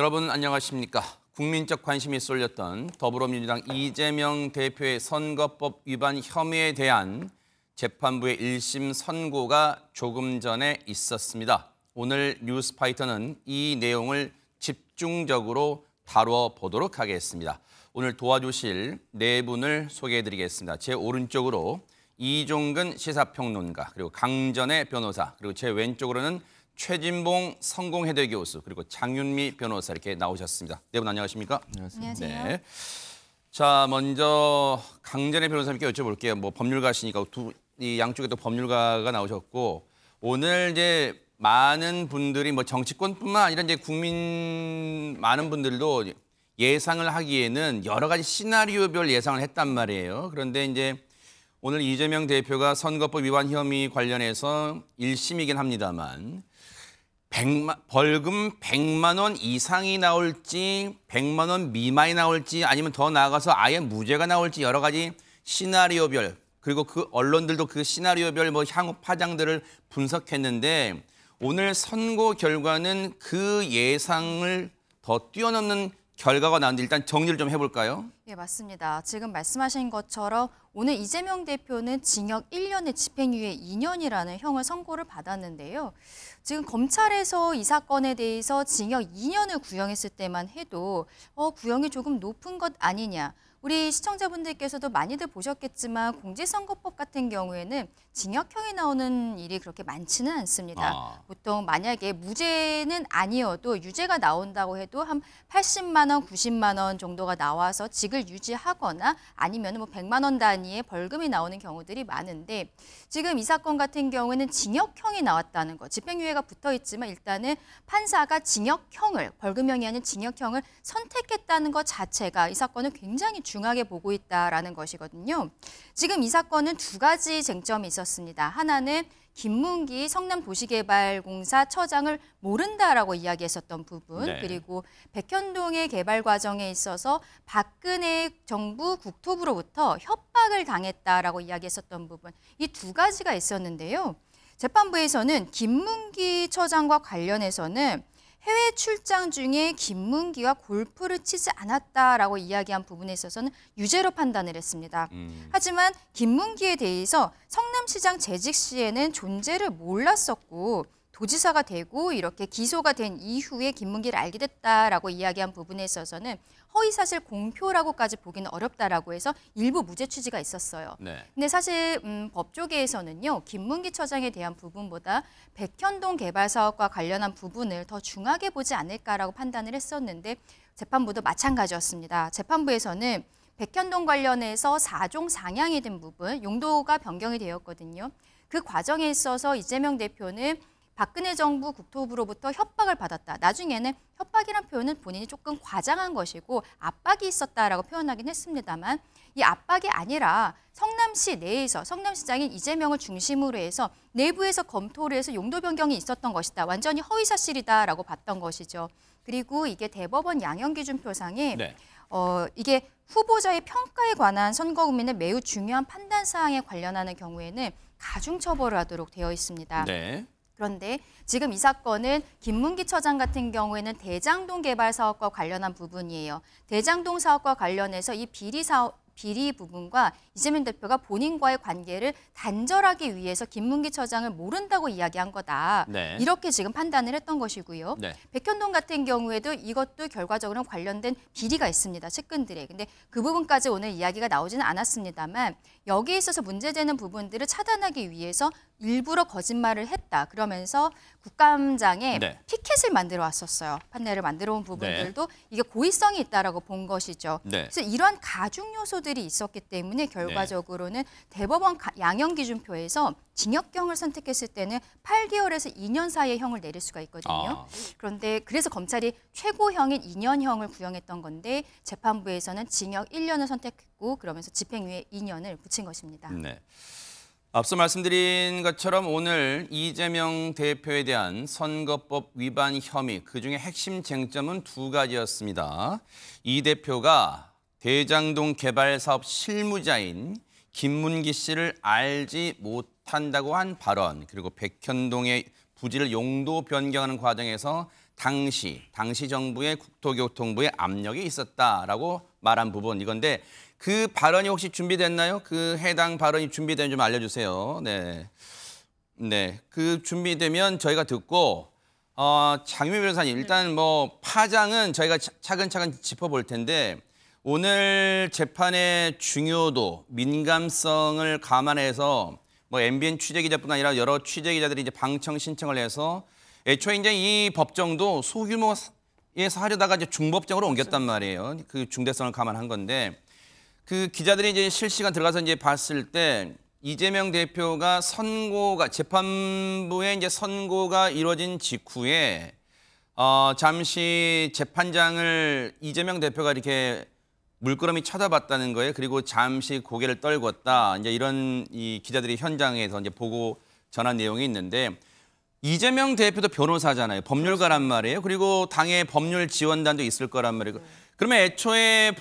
여러분 안녕하십니까? 국민적 관심이 쏠렸던 더불어민주당 이재명 대표의 선거법 위반 혐의에 대한 재판부의 1심 선고가 조금 전에 있었습니다. 오늘 뉴스파이터는 이 내용을 집중적으로 다뤄보도록 하겠습니다. 오늘 도와주실 네 분을 소개해드리겠습니다. 제 오른쪽으로 이종근 시사평론가, 그리고 강전의 변호사, 그리고 제 왼쪽으로는 최진봉 성공회대 교수, 그리고 장윤미 변호사 이렇게 나오셨습니다. 네 분 안녕하십니까? 안녕하세요. 네. 자, 먼저 강전의 변호사님께 여쭤볼게요. 뭐 법률가시니까 이 양쪽에 또 법률가가 나오셨고, 오늘 이제 많은 분들이 뭐 정치권뿐만 아니라 이제 국민 많은 분들도 예상을 하기에는 여러 가지 시나리오별 예상을 했단 말이에요. 그런데 이제 오늘 이재명 대표가 선거법 위반 혐의 관련해서 1심이긴 합니다만 벌금 100만 원 이상이 나올지 100만 원 미만이 나올지 아니면 더 나아가서 아예 무죄가 나올지 여러 가지 시나리오별, 그리고 그 언론들도 그 시나리오별 뭐 향후 파장들을 분석했는데 오늘 선고 결과는 그 예상을 더 뛰어넘는 결과가 나왔는데 일단 정리를 좀 해볼까요? 네, 맞습니다. 지금 말씀하신 것처럼 오늘 이재명 대표는 징역 1년에 집행유예 2년이라는 형을 선고를 받았는데요. 지금 검찰에서 이 사건에 대해서 징역 2년을 구형했을 때만 해도 구형이 조금 높은 것 아니냐. 우리 시청자분들께서도 많이들 보셨겠지만 공직선거법 같은 경우에는 징역형이 나오는 일이 그렇게 많지는 않습니다. 보통 만약에 무죄는 아니어도 유죄가 나온다고 해도 한 80만 원, 90만 원 정도가 나와서 직을 유지하거나 아니면 뭐 100만 원 단위의 벌금이 나오는 경우들이 많은데 지금 이 사건 같은 경우에는 징역형이 나왔다는 거. 집행유예가 붙어 있지만 일단은 판사가 징역형을, 벌금형이 아닌 징역형을 선택했다는 것 자체가 이 사건을 굉장히 중하게 보고 있다라는 것이거든요. 지금 이 사건은 두 가지 쟁점이 있었습니다. 하나는 김문기 성남도시개발공사 처장을 모른다라고 이야기했었던 부분, 네. 그리고 백현동의 개발 과정에 있어서 박근혜 정부 국토부로부터 협박을 당했다라고 이야기했었던 부분, 이 두 가지가 있었는데요. 재판부에서는 김문기 처장과 관련해서는 해외 출장 중에 김문기가 골프를 치지 않았다라고 이야기한 부분에 있어서는 유죄로 판단을 했습니다. 하지만 김문기에 대해서 성남시장 재직 시에는 존재를 몰랐었고 도지사가 되고 이렇게 기소가 된 이후에 김문기를 알게 됐다라고 이야기한 부분에 있어서는 허위사실 공표라고까지 보기는 어렵다라고 해서 일부 무죄 취지가 있었어요. 네. 근데 사실 법조계에서는요, 김문기 처장에 대한 부분보다 백현동 개발 사업과 관련한 부분을 더 중하게 보지 않을까라고 판단을 했었는데 재판부도 마찬가지였습니다. 재판부에서는 백현동 관련해서 4종 상향이 된 부분, 용도가 변경이 되었거든요. 그 과정에 있어서 이재명 대표는 박근혜 정부 국토부로부터 협박을 받았다. 나중에는 협박이란 표현은 본인이 조금 과장한 것이고 압박이 있었다라고 표현하긴 했습니다만 이 압박이 아니라 성남시 내에서 성남시장인 이재명을 중심으로 해서 내부에서 검토를 해서 용도 변경이 있었던 것이다. 완전히 허위사실이다라고 봤던 것이죠. 그리고 이게 대법원 양형기준표상에 네. 이게 후보자의 평가에 관한 선거구민의 매우 중요한 판단 사항에 관련하는 경우에는 가중처벌을 하도록 되어 있습니다. 네. 그런데 지금 이 사건은 김문기 처장 같은 경우에는 대장동 개발 사업과 관련한 부분이에요. 대장동 사업과 관련해서 이 비리 부분과 이재명 대표가 본인과의 관계를 단절하기 위해서 김문기 처장을 모른다고 이야기한 거다. 네. 이렇게 지금 판단을 했던 것이고요. 네. 백현동 같은 경우에도 이것도 결과적으로 관련된 비리가 있습니다. 측근들의. 근데 그 부분까지 오늘 이야기가 나오지는 않았습니다만 여기에 있어서 문제되는 부분들을 차단하기 위해서 일부러 거짓말을 했다. 그러면서 국감장에 네. 피켓을 만들어 왔었어요. 판넬을 만들어 온 부분들도 이게 고의성이 있다라고 본 것이죠. 네. 그래서 이러한 가중 요소들이 있었기 때문에 결과적으로는 대법원 양형기준표에서 징역형을 선택했을 때는 8개월에서 2년 사이의 형을 내릴 수가 있거든요. 그런데 그래서 검찰이 최고형인 2년형을 구형했던 건데 재판부에서는 징역 1년을 선택했고 그러면서 집행유예 2년을 붙인 것입니다. 네. 앞서 말씀드린 것처럼 오늘 이재명 대표에 대한 선거법 위반 혐의, 그중에 핵심 쟁점은 두 가지였습니다. 이 대표가 대장동 개발 사업 실무자인 김문기 씨를 알지 못한다고 한 발언, 그리고 백현동의 부지를 용도 변경하는 과정에서 당시 정부의 국토교통부의 압력이 있었다라고 말한 부분 이건데 그 발언이 혹시 준비됐나요? 그 해당 발언이 준비된 좀 알려주세요. 네, 네, 그 준비되면 저희가 듣고 장유미 변호사님 일단 뭐 파장은 저희가 차근차근 짚어볼 텐데 오늘 재판의 중요도, 민감성을 감안해서 뭐 MBN 취재기자뿐 아니라 여러 취재기자들이 이제 방청 신청을 해서 애초에 이제 이 법정도 소규모에서 하려다가 이제 중법정으로 옮겼단 말이에요. 그 중대성을 감안한 건데 그 기자들이 이제 실시간 들어가서 이제 봤을 때 이재명 대표가 재판부의 이제 선고가 이루어진 직후에 잠시 재판장을 이재명 대표가 이렇게 물끄러미 쳐다봤다는 거예요. 그리고 잠시 고개를 떨궜다. 이제 이런 이 기자들이 현장에서 이제 보고 전한 내용이 있는데 이재명 대표도 변호사잖아요. 법률가란 말이에요. 그리고 당의 법률 지원단도 있을 거란 말이에요. 그러면 애초에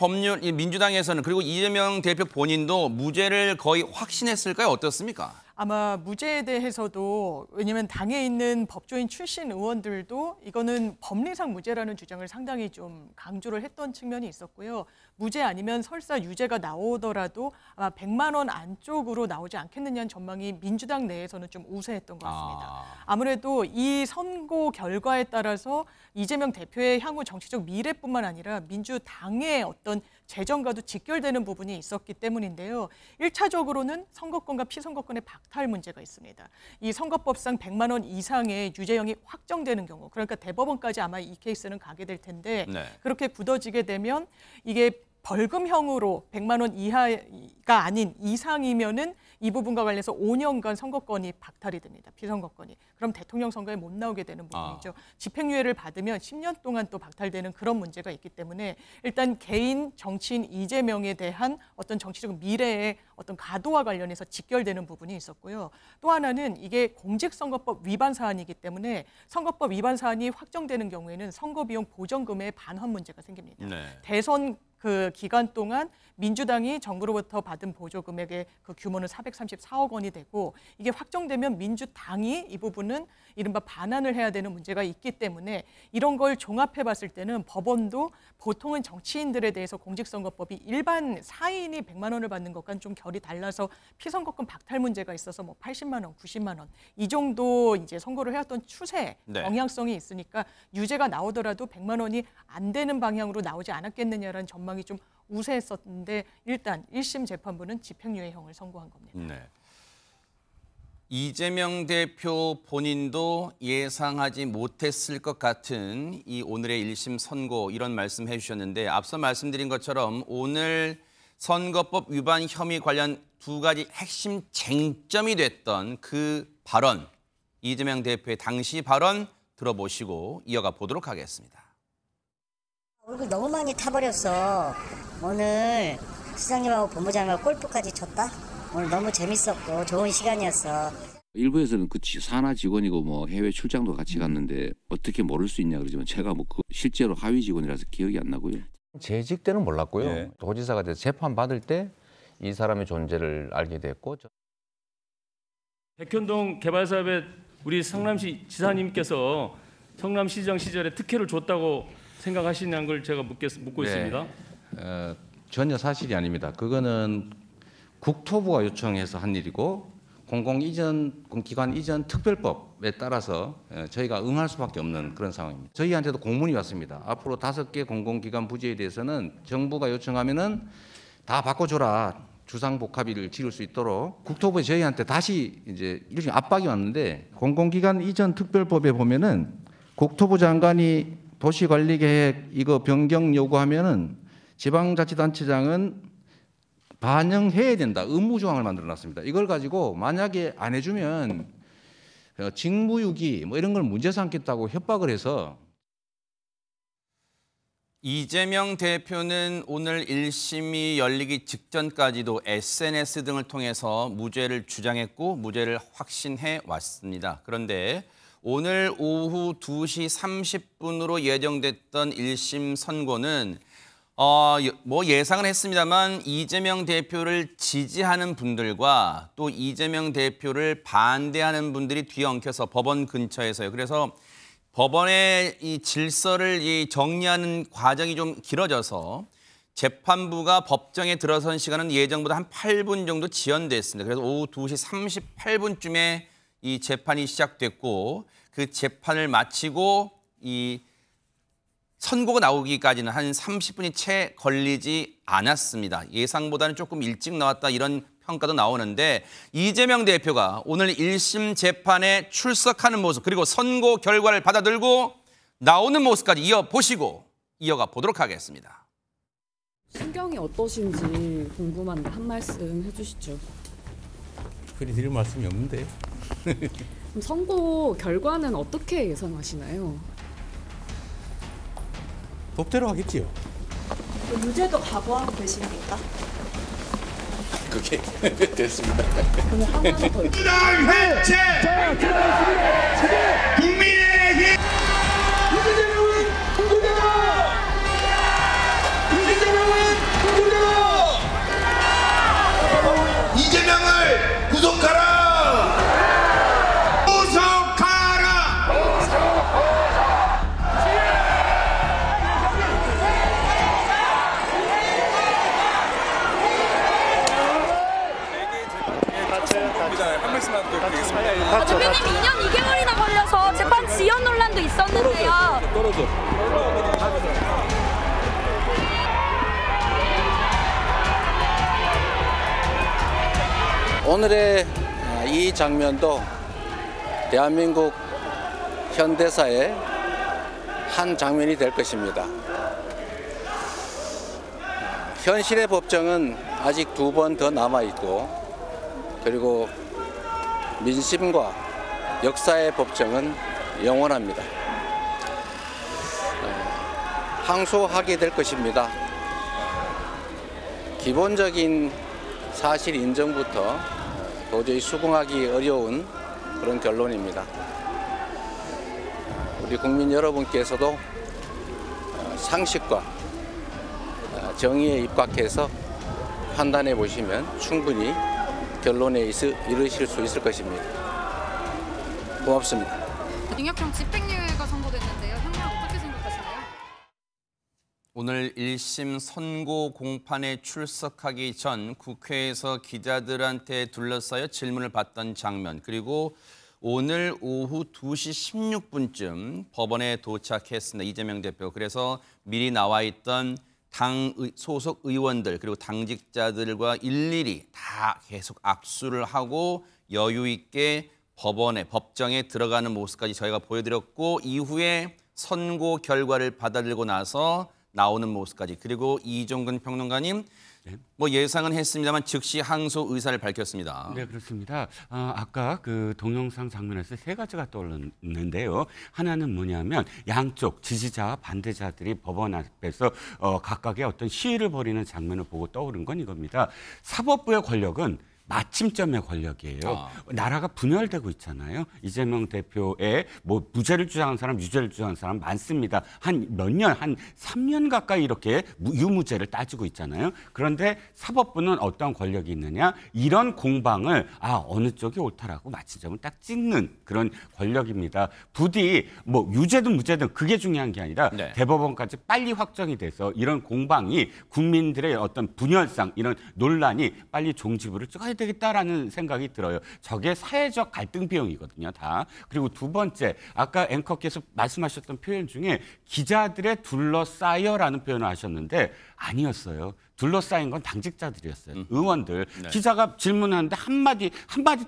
민주당에서는 그리고 이재명 대표 본인도 무죄를 거의 확신했을까요? 어떻습니까? 아마 무죄에 대해서도 왜냐하면 당에 있는 법조인 출신 의원들도 이거는 법리상 무죄라는 주장을 상당히 좀 강조를 했던 측면이 있었고요. 무죄 아니면 설사 유죄가 나오더라도 아마 100만 원 안쪽으로 나오지 않겠느냐는 전망이 민주당 내에서는 좀 우세했던 것 같습니다. 아무래도 이 선고 결과에 따라서 이재명 대표의 향후 정치적 미래뿐만 아니라 민주당의 어떤 재정과도 직결되는 부분이 있었기 때문인데요. 1차적으로는 선거권과 피선거권의 박탈 문제가 있습니다. 이 선거법상 100만 원 이상의 유죄형이 확정되는 경우, 그러니까 대법원까지 아마 이 케이스는 가게 될 텐데 네. 그렇게 굳어지게 되면 이게 벌금형으로 100만 원 이하가 아닌 이상이면은 이 부분과 관련해서 5년간 선거권이 박탈이 됩니다. 피선거권이. 그럼 대통령 선거에 못 나오게 되는 부분이죠. 집행유예를 받으면 10년 동안 또 박탈되는 그런 문제가 있기 때문에 일단 개인 정치인 이재명에 대한 어떤 정치적 미래의 어떤 가도와 관련해서 직결되는 부분이 있었고요. 또 하나는 이게 공직선거법 위반 사안이기 때문에 선거법 위반 사안이 확정되는 경우에는 선거비용 보전금의 반환 문제가 생깁니다. 네. 대선 그 기간 동안 민주당이 정부로부터 받은 보조 금액의 그 규모는 434억 원이 되고 이게 확정되면 민주당이 이 부분은 이른바 반환을 해야 되는 문제가 있기 때문에 이런 걸 종합해 봤을 때는 법원도 보통은 정치인들에 대해서 공직선거법이 일반 사인이 100만 원을 받는 것과는 좀 결이 달라서 피선거권 박탈 문제가 있어서 뭐 80만 원, 90만 원 이 정도 이제 선고를 해왔던 추세 네. 영향성이 있으니까 유죄가 나오더라도 100만 원이 안 되는 방향으로 나오지 않았겠느냐라는 전망이 좀 우세했었는데 일단 1심 재판부는 집행유예형을 선고한 겁니다. 네. 이재명 대표 본인도 예상하지 못했을 것 같은 이 오늘의 1심 선고 이런 말씀 해주셨는데 앞서 말씀드린 것처럼 오늘 선거법 위반 혐의 관련 두 가지 핵심 쟁점이 됐던 그 발언, 이재명 대표의 당시 발언 들어보시고 이어가 보도록 하겠습니다. 얼굴 너무 많이 타버렸어. 오늘 시장님하고 본부장님하고 골프까지 쳤다? 오늘 너무 재밌었고 좋은 시간이었어. 일부에서는 그 산하 직원이고 뭐 해외 출장도 같이 갔는데 어떻게 모를 수 있냐 그러지만 제가 뭐 그 실제로 하위 직원이라서 기억이 안 나고요. 재직 때는 몰랐고요. 예. 도지사가 돼서 재판 받을 때 이 사람의 존재를 알게 됐고. 백현동 개발사업에 우리 성남시 지사님께서 성남시장 시절에 특혜를 줬다고 생각하시냐는 걸 제가 묻고 있습니다. 전혀 사실이 아닙니다. 그거는 국토부가 요청해서 한 일이고 공공기관 이전 특별법에 따라서 저희가 응할 수밖에 없는 그런 상황입니다. 저희한테도 공문이 왔습니다. 앞으로 5개 공공기관 부지에 대해서는 정부가 요청하면은 다 바꿔줘라. 주상복합비를 지을 수 있도록 국토부에 저희한테 다시 이제 일종의 압박이 왔는데 공공기관 이전 특별법에 보면은 국토부 장관이 도시관리계획 이거 변경 요구하면은 지방자치단체장은 반영해야 된다. 의무 조항을 만들어놨습니다. 이걸 가지고 만약에 안 해주면 직무유기 뭐 이런 걸 문제 삼겠다고 협박을 해서. 이재명 대표는 오늘 1심이 열리기 직전까지도 SNS 등을 통해서 무죄를 주장했고 무죄를 확신해 왔습니다. 그런데 오늘 오후 2시 30분으로 예정됐던 1심 선고는 뭐 예상은 했습니다만 이재명 대표를 지지하는 분들과 또 이재명 대표를 반대하는 분들이 뒤엉켜서 법원 근처에서요. 그래서 법원의 이 질서를 정리하는 과정이 좀 길어져서 재판부가 법정에 들어선 시간은 예정보다 한 8분 정도 지연됐습니다. 그래서 오후 2시 38분쯤에 이 재판이 시작됐고 그 재판을 마치고 이 선고가 나오기까지는 한 30분이 채 걸리지 않았습니다. 예상보다는 조금 일찍 나왔다 이런 평가도 나오는데 이재명 대표가 오늘 1심 재판에 출석하는 모습 그리고 선고 결과를 받아들고 나오는 모습까지 이어보시고 이어가 보도록 하겠습니다. 심경이 어떠신지 궁금한데 한 말씀 해주시죠. 그리 드릴 말씀이 없는데요. 그럼 선고 결과는 어떻게 예상하시나요? 법대로 하겠지요. 유죄도 각오하고 계십니까? 그게 됐습니다. 그러면 하나 더. 해체! 국민의 힘! 이재명은 누구냐! 이재명은 누구냐! 이재명을 구속하라! 구속하라! 한 말씀만 더 드리겠습니다. 대표님 2년 2개월이나 걸려서 재판 지연 논란도 있었는데요. 떨어져. 오늘의 이 장면도 대한민국 현대사의 한 장면이 될 것입니다. 현실의 법정은 아직 2번 더 남아있고 그리고 민심과 역사의 법정은 영원합니다. 항소하게 될 것입니다. 기본적인 사실 인정부터 도저히 수긍하기 어려운 그런 결론입니다. 우리 국민 여러분께서도 상식과 정의에 입각해서 판단해 보시면 충분히 결론에 이르실 수 있을 것입니다. 고맙습니다. 징역형 집행유예가 선고됐는데요. 형량 어떻게 생각하시나요? 오늘 1심 선고 공판에 출석하기 전 국회에서 기자들한테 둘러싸여 질문을 받던 장면 그리고 오늘 오후 2시 16분쯤 법원에 도착했습니다. 이재명 대표. 그래서 미리 나와 있던 당 소속 의원들 그리고 당직자들과 일일이 다 계속 악수를 하고 여유 있게 법정에 들어가는 모습까지 저희가 보여드렸고 이후에 선고 결과를 받아들고 나서 나오는 모습까지 그리고 이종근 평론가님 뭐 예상은 했습니다만 즉시 항소 의사를 밝혔습니다. 네, 그렇습니다. 아까 그 동영상 장면에서 3가지가 떠오르는데요. 하나는 뭐냐면 양쪽 지지자와 반대자들이 법원 앞에서 각각의 어떤 시위를 벌이는 장면을 보고 떠오른 건 이겁니다. 사법부의 권력은 마침점의 권력이에요. 나라가 분열되고 있잖아요. 이재명 대표의 뭐 무죄를 주장한 사람, 유죄를 주장한 사람 많습니다. 한 몇 년, 한 3년 가까이 이렇게 유무죄를 따지고 있잖아요. 그런데 사법부는 어떤 권력이 있느냐? 이런 공방을 어느 쪽이 옳다라고 마침점을 딱 찍는 그런 권력입니다. 부디 뭐 유죄든 무죄든 그게 중요한 게 아니라 대법원까지 빨리 확정이 돼서 이런 공방이 국민들의 어떤 분열상 이런 논란이 빨리 종지부를 찍어야 되겠다라는 생각이 들어요. 저게 사회적 갈등 비용이거든요, 다. 그리고 두 번째, 아까 앵커께서 말씀하셨던 표현 중에 기자들의 둘러싸여라는 표현을 하셨는데 아니었어요. 둘러싸인 건 당직자들이었어요. 의원들. 기자가 질문하는데 한마디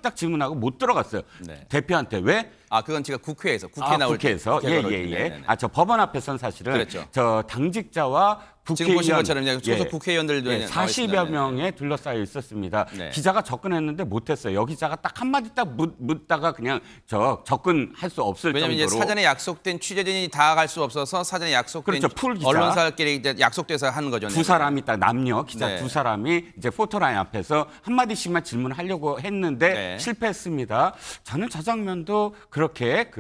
딱 질문하고 못 들어갔어요. 대표한테. 왜? 그건 제가 국회에서 나올 국회에서. 예. 저 법원 앞에서는 사실은 그랬죠. 저 당직자와 지금 보신 국회의원, 것처럼 소속 국회의원들도 40여 명에 둘러싸여 있었습니다. 기자가 접근했는데 못했어요. 여기 기자가 딱 한마디 딱 묻다가 그냥 접근할 수 없을 왜냐하면 정도로. 이제 사전에 약속된 취재진이 다 갈 수 없어서 사전에 약속된 풀 기자. 언론사끼리 약속돼서 하는 거죠. 두 사람이 딱 남녀 기자 두 사람이 이제 포토라인 앞에서 한마디씩만 질문하려고 했는데 실패했습니다. 저는 저 장면도 그렇게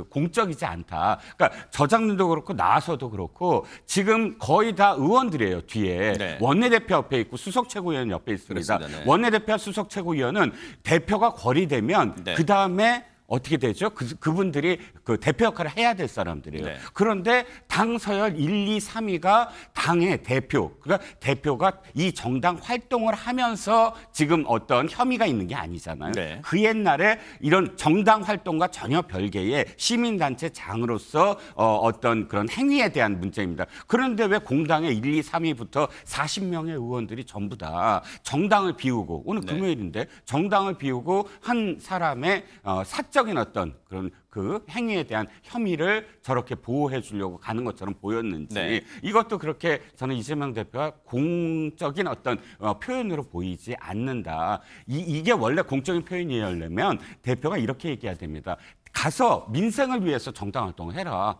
공적이지 않다. 그러니까 저 장면도 그렇고 나와서도 그렇고 지금 거의 다 의원들이에요. 뒤에 원내대표 옆에 있고 수석 최고위원 옆에 있습니다. 원내대표 수석 최고위원은 대표가 거리되면 그 다음에 어떻게 되죠? 그분들이 그 대표 역할을 해야 될 사람들이에요. 네. 그런데 당 서열 1, 2, 3위가 당의 대표, 그러니까 대표가 이 정당 활동을 하면서 지금 어떤 혐의가 있는 게 아니잖아요. 네. 그 옛날에 이런 정당 활동과 전혀 별개의 시민단체 장으로서 어떤 그런 행위에 대한 문제입니다. 그런데 왜 공당의 1, 2, 3위부터 40명의 의원들이 전부 다 정당을 비우고 오늘 네. 금요일인데 정당을 비우고 한 사람의 사적인 어떤 그런 그 행위에 대한 혐의를 저렇게 보호해 주려고 가는 것처럼 보였는지 네. 이것도 그렇게 저는 이재명 대표가 공적인 어떤 표현으로 보이지 않는다. 이게 원래 공적인 표현이려면 대표가 이렇게 얘기해야 됩니다. 가서 민생을 위해서 정당 활동을 해라.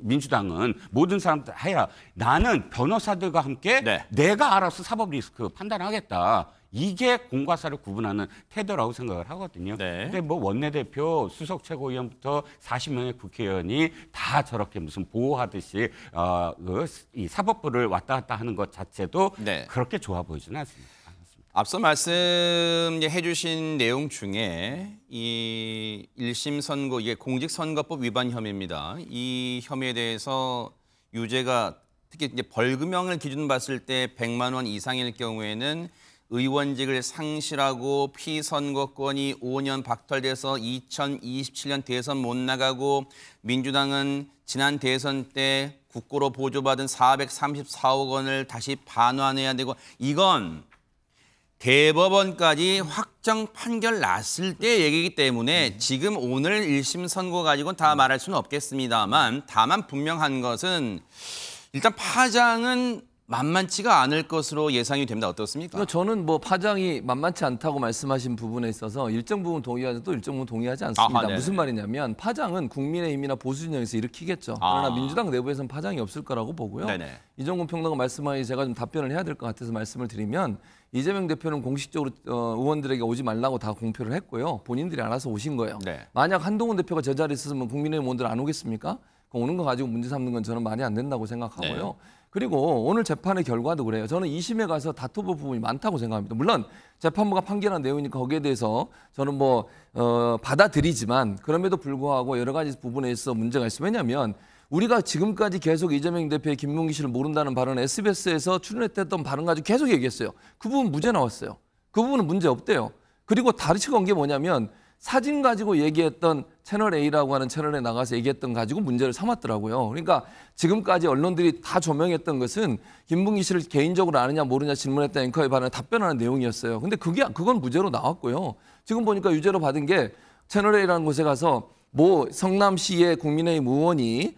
민주당은 모든 사람들 해라. 나는 변호사들과 함께 네. 내가 알아서 사법 리스크 판단하겠다. 이게 공과 사를 구분하는 태도라고 생각을 하거든요. 네. 근데 뭐 원내대표, 수석 최고위원부터 40명의 국회의원이 다 저렇게 무슨 보호하듯이 이 사법부를 왔다 갔다 하는 것 자체도 네. 그렇게 좋아 보이지는 않습니다. 앞서 말씀해 주신 내용 중에 이 1심 선고, 이게 공직선거법 위반 혐의입니다. 이 혐의에 대해서 유죄가 특히 이제 벌금형을 기준 봤을 때 100만 원 이상일 경우에는 의원직을 상실하고 피선거권이 5년 박탈돼서 2027년 대선 못 나가고 민주당은 지난 대선 때 국고로 보조받은 434억 원을 다시 반환해야 되고 이건 대법원까지 확정 판결 났을 때 얘기이기 때문에 지금 오늘 1심 선고 가지고는 다 말할 수는 없겠습니다만 다만 분명한 것은 일단 파장은 만만치가 않을 것으로 예상이 됩니다. 어떻습니까? 저는 뭐 파장이 만만치 않다고 말씀하신 부분에 있어서 일정 부분 동의하지 또 일정 부분 동의하지 않습니다. 아하, 무슨 말이냐면 파장은 국민의힘이나 보수진영에서 일으키겠죠. 그러나 민주당 내부에서는 파장이 없을 거라고 보고요. 네네. 이정근 평론가 말씀하니 제가 좀 답변을 해야 될 것 같아서 말씀을 드리면 이재명 대표는 공식적으로 의원들에게 오지 말라고 다 공표를 했고요. 본인들이 알아서 오신 거예요. 네. 만약 한동훈 대표가 저 자리에 있었으면 국민의힘 의원들 안 오겠습니까? 오는 거 가지고 문제 삼는 건 저는 말이 안 된다고 생각하고요. 네. 그리고 오늘 재판의 결과도 그래요. 저는 2심에 가서 다퉈볼 부분이 많다고 생각합니다. 물론 재판부가 판결한 내용이니까 거기에 대해서 저는 뭐 받아들이지만 그럼에도 불구하고 여러 가지 부분에 있어 문제가 있어요. 왜냐하면 우리가 지금까지 계속 이재명 대표의 김문기 씨를 모른다는 발언을 SBS에서 출연했던 발언 가지고 계속 얘기했어요. 그 부분 무죄 나왔어요. 그 부분은 문제 없대요. 그리고 다르치고 온 게 뭐냐면 사진 가지고 얘기했던 채널A라고 하는 채널에 나가서 얘기했던 가지고 문제를 삼았더라고요. 그러니까 지금까지 언론들이 다 조명했던 것은 김문기 씨를 개인적으로 아느냐 모르냐 질문했던 앵커의 발언에 답변하는 내용이었어요. 근데 그건 무죄로 나왔고요. 지금 보니까 유죄로 받은 게 채널A라는 곳에 가서 뭐 성남시의 국민의힘 의원이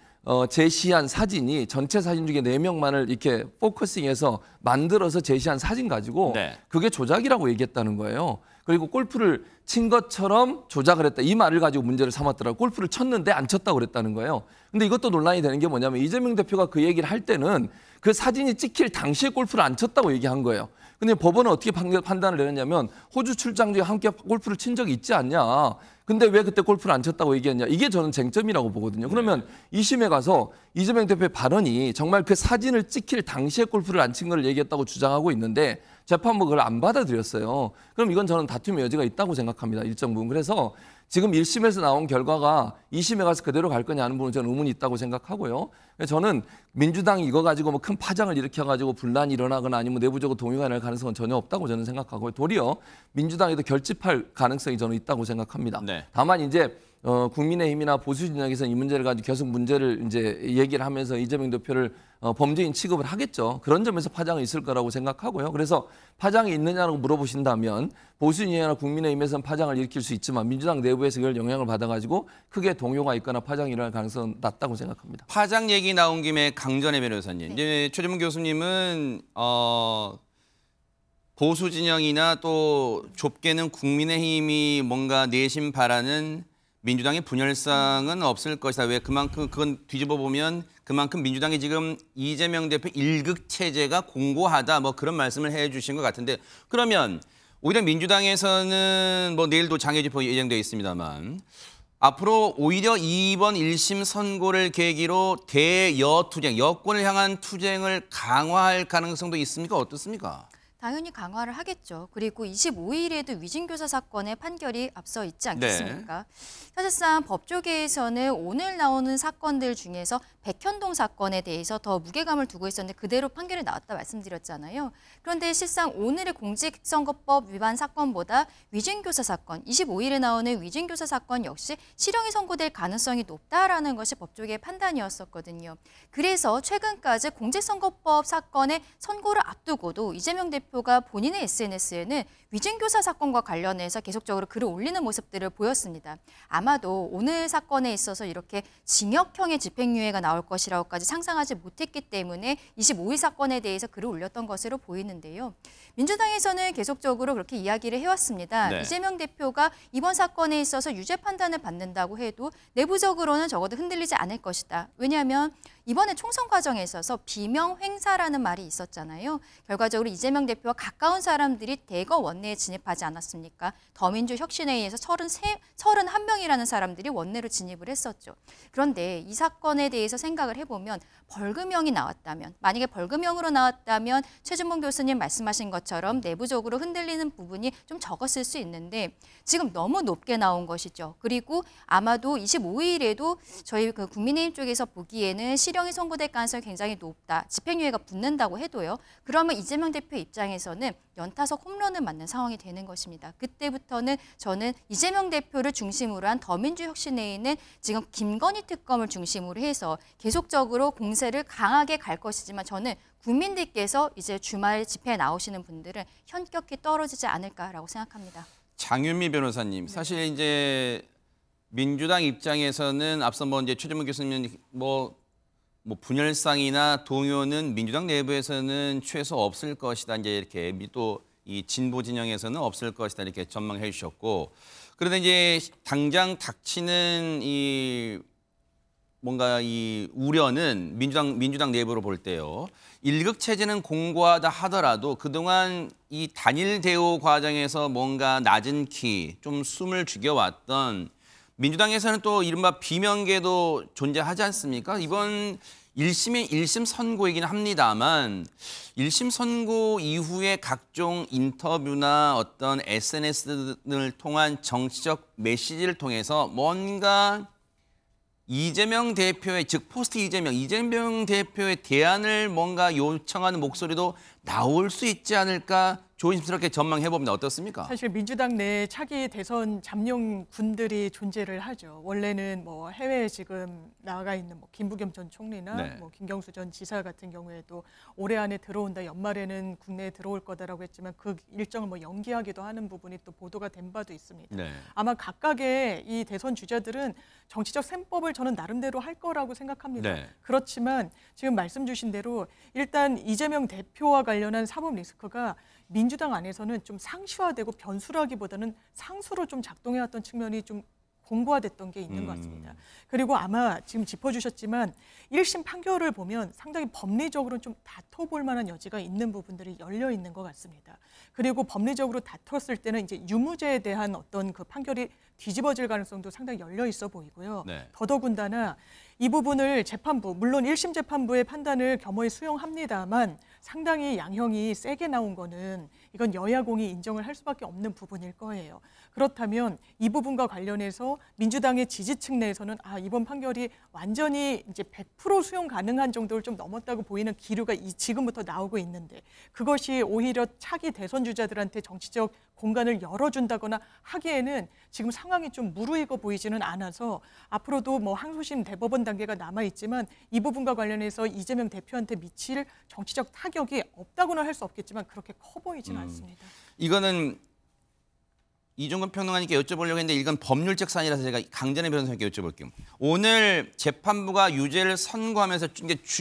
제시한 사진이 전체 사진 중에 4명만을 이렇게 포커싱해서 만들어서 제시한 사진 가지고 네. 그게 조작이라고 얘기했다는 거예요. 그리고 골프를 친 것처럼 조작을 했다. 이 말을 가지고 문제를 삼았더라고요. 골프를 쳤는데 안 쳤다고 그랬다는 거예요. 근데 이것도 논란이 되는 게 뭐냐면 이재명 대표가 그 얘기를 할 때는 그 사진이 찍힐 당시에 골프를 안 쳤다고 얘기한 거예요. 근데 법원은 어떻게 판단을 내렸냐면 호주 출장 중에 함께 골프를 친 적이 있지 않냐. 근데 왜 그때 골프를 안 쳤다고 얘기했냐. 이게 저는 쟁점이라고 보거든요. 그러면 2심에 가서 이재명 대표의 발언이 정말 그 사진을 찍힐 당시에 골프를 안 친 걸 얘기했다고 주장하고 있는데 재판부가 그걸 안 받아들였어요. 그럼 이건 저는 다툼의 여지가 있다고 생각합니다. 일정 부분. 그래서 지금 1심에서 나온 결과가 2심에 가서 그대로 갈 거냐 하는 부분은 저는 의문이 있다고 생각하고요. 저는 민주당이 이거 가지고 뭐 큰 파장을 일으켜가지고 분란이 일어나거나 아니면 내부적으로 동요가 날 가능성은 전혀 없다고 저는 생각하고요. 도리어 민주당에도 결집할 가능성이 저는 있다고 생각합니다. 네. 다만 이제 국민의힘이나 보수 진영에서는 이 문제를 가지고 계속 문제를 이제 얘기를 하면서 이재명 대표를 범죄인 취급을 하겠죠. 그런 점에서 파장이 있을 거라고 생각하고요. 그래서 파장이 있느냐고 물어보신다면 보수 진영이나 국민의힘에서는 파장을 일으킬 수 있지만 민주당 내부에서 그걸 영향을 받아가지고 크게 동요가 있거나 파장이 일어날 가능성은 낮다고 생각합니다. 파장 얘기 나온 김에 강전혜 변호사님, 이제 최재문 교수님은 보수 진영이나 또 좁게는 국민의힘이 뭔가 내심 바라는 민주당의 분열상은 없을 것이다. 왜 그만큼 그건 뒤집어 보면 그만큼 민주당이 지금 이재명 대표 일극 체제가 공고하다. 뭐 그런 말씀을 해주신 것 같은데 그러면 오히려 민주당에서는 뭐 내일도 장외집회 예정되어 있습니다만 앞으로 오히려 이번 1심 선고를 계기로 대여투쟁, 여권을 향한 투쟁을 강화할 가능성도 있습니까? 어떻습니까? 당연히 강화를 하겠죠. 그리고 25일에도 위증교사 사건의 판결이 앞서 있지 않겠습니까? 사실상 법조계에서는 오늘 나오는 사건들 중에서 백현동 사건에 대해서 더 무게감을 두고 있었는데 그대로 판결이 나왔다 말씀드렸잖아요. 그런데 실상 오늘의 공직선거법 위반 사건보다 위증교사 사건, 25일에 나오는 위증교사 사건 역시 실형이 선고될 가능성이 높다라는 것이 법조계의 판단이었었거든요. 그래서 최근까지 공직선거법 사건의 선고를 앞두고도 이재명 대표가 본인의 SNS에는 위증교사 사건과 관련해서 계속적으로 글을 올리는 모습들을 보였습니다. 아마도 오늘 사건에 있어서 이렇게 징역형의 집행유예가 나올 것이라고까지 상상하지 못했기 때문에 25일 사건에 대해서 글을 올렸던 것으로 보이는데요. 민주당에서는 계속적으로 그렇게 이야기를 해왔습니다. 네. 이재명 대표가 이번 사건에 있어서 유죄 판단을 받는다고 해도 내부적으로는 적어도 흔들리지 않을 것이다. 왜냐하면 이번에 총선 과정에 있어서 비명 횡사라는 말이 있었잖아요. 결과적으로 이재명 대표와 가까운 사람들이 대거 원내에 진입하지 않았습니까? 더민주 혁신회의에서 31명이라는 사람들이 원내로 진입을 했었죠. 그런데 이 사건에 대해서 생각을 해보면 벌금형이 나왔다면, 만약에 벌금형으로 나왔다면 최준봉 교수님 말씀하신 것처럼 내부적으로 흔들리는 부분이 좀 적었을 수 있는데 지금 너무 높게 나온 것이죠. 그리고 아마도 25일에도 저희 그 국민의힘 쪽에서 보기에는 실형이 선고될 가능성이 굉장히 높다. 집행유예가 붙는다고 해도요. 그러면 이재명 대표 입장에서는 연타석 홈런을 맞는 상황이 되는 것입니다. 그때부터는 저는 이재명 대표를 중심으로 한 더민주혁신회의는 지금 김건희 특검을 중심으로 해서 계속적으로 공세를 강하게 갈 것이지만 저는 국민들께서 이제 주말 집회에 나오시는 분들은 현격히 떨어지지 않을까라고 생각합니다. 장윤미 변호사님, 사실 이제 민주당 입장에서는 앞서 이제 최준봉 교수님 뭐 분열상이나 동요는 민주당 내부에서는 최소 없을 것이다. 이제 이렇게 또 이 진보 진영에서는 없을 것이다. 이렇게 전망해 주셨고, 그런데 이제 당장 닥치는 이 뭔가 이 우려는 민주당 내부로 볼 때요. 1급 체제는 공고하다 하더라도 그동안 이 단일 대우 과정에서 뭔가 낮은 키, 좀 숨을 죽여왔던 민주당에서는 또 이른바 비명계도 존재하지 않습니까? 이번 1심이 1심 선고이긴 합니다만 1심 선고 이후에 각종 인터뷰나 어떤 SNS를 통한 정치적 메시지를 통해서 뭔가 이재명 대표의, 즉 포스트 이재명 대표의 대안을 뭔가 요청하는 목소리도 나올 수 있지 않을까 조심스럽게 전망해봅니다. 어떻습니까? 사실 민주당 내 차기 대선 잠룡군들이 존재를 하죠. 원래는 뭐 해외에 지금 나가 있는 뭐 김부겸 전 총리나 네. 뭐 김경수 전 지사 같은 경우에도 올해 안에 들어온다, 연말에는 국내에 들어올 거다라고 했지만 그 일정을 뭐 연기하기도 하는 부분이 또 보도가 된 바도 있습니다. 네. 아마 각각의 이 대선 주자들은 정치적 셈법을 저는 나름대로 할 거라고 생각합니다. 네. 그렇지만 지금 말씀 주신 대로 일단 이재명 대표와 관련한 사법 리스크가 민주당 안에서는 좀 상시화되고 변수라기보다는 상수로 좀 작동해왔던 측면이 좀 공고화됐던 게 있는 것 같습니다. 그리고 아마 지금 짚어주셨지만 1심 판결을 보면 상당히 법리적으로 좀 다퉈볼 만한 여지가 있는 부분들이 열려 있는 것 같습니다. 그리고 법리적으로 다퉜을 때는 이제 유무죄에 대한 어떤 그 판결이 뒤집어질 가능성도 상당히 열려 있어 보이고요. 네. 더더군다나 이 부분을 재판부, 물론 1심 재판부의 판단을 겸허히 수용합니다만 상당히 양형이 세게 나온 거는 이건 여야공이 인정을 할 수밖에 없는 부분일 거예요. 그렇다면 이 부분과 관련해서 민주당의 지지층 내에서는 이번 판결이 완전히 이제 100% 수용 가능한 정도를 좀 넘었다고 보이는 기류가 지금부터 나오고 있는데 그것이 오히려 차기 대선 주자들한테 정치적 공간을 열어준다거나 하기에는 지금 상황이 좀 무르익어 보이지는 않아서 앞으로도 뭐 항소심 대법원 단계가 남아있지만 이 부분과 관련해서 이재명 대표한테 미칠 정치적 타격이 없다고는 할 수 없겠지만 그렇게 커 보이지는 않습니다. 이거는 이종근 평론가님께 여쭤보려고 했는데 이건 법률적 사안이라서 제가 강전의 변호사님께 여쭤볼게요. 오늘 재판부가 유죄를 선고하면서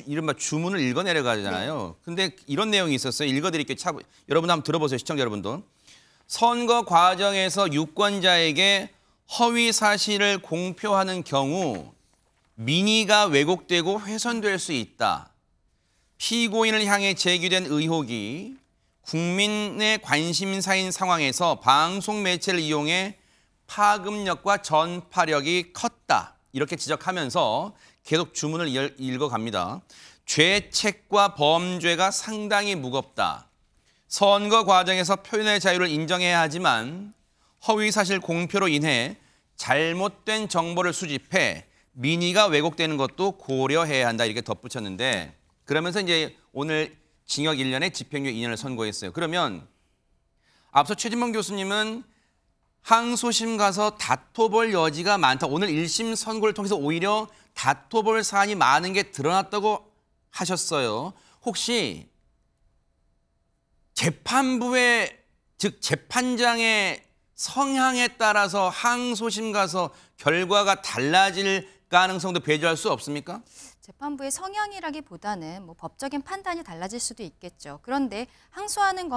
이른바 주문을 읽어내려가잖아요. 근데 이런 내용이 있었어요. 읽어드릴게요. 여러분 한번 들어보세요. 시청자 여러분도. 선거 과정에서 유권자에게 허위 사실을 공표하는 경우 민의가 왜곡되고 훼손될 수 있다. 피고인을 향해 제기된 의혹이 국민의 관심사인 상황에서 방송 매체를 이용해 파급력과 전파력이 컸다. 이렇게 지적하면서 계속 주문을 읽어갑니다. 죄책과 범죄가 상당히 무겁다. 선거 과정에서 표현의 자유를 인정해야 하지만 허위사실 공표로 인해 잘못된 정보를 수집해 민의가 왜곡되는 것도 고려해야 한다 이렇게 덧붙였는데 그러면서 이제 오늘 징역 1년에 집행유예 2년을 선고했어요. 그러면 앞서 최진봉 교수님은 항소심 가서 다퉈볼 여지가 많다. 오늘 1심 선고를 통해서 오히려 다퉈볼 사안이 많은 게 드러났다고 하셨어요. 혹시 재판부의 즉 재판장의 성향에 따라서 항소심 가서 결과가 달라질 가능성도 배제할 수 없습니까? 재판부의 성향이라기보다는 뭐 법적인 판단이 달라질 수도 있겠죠. 그런데 항소하는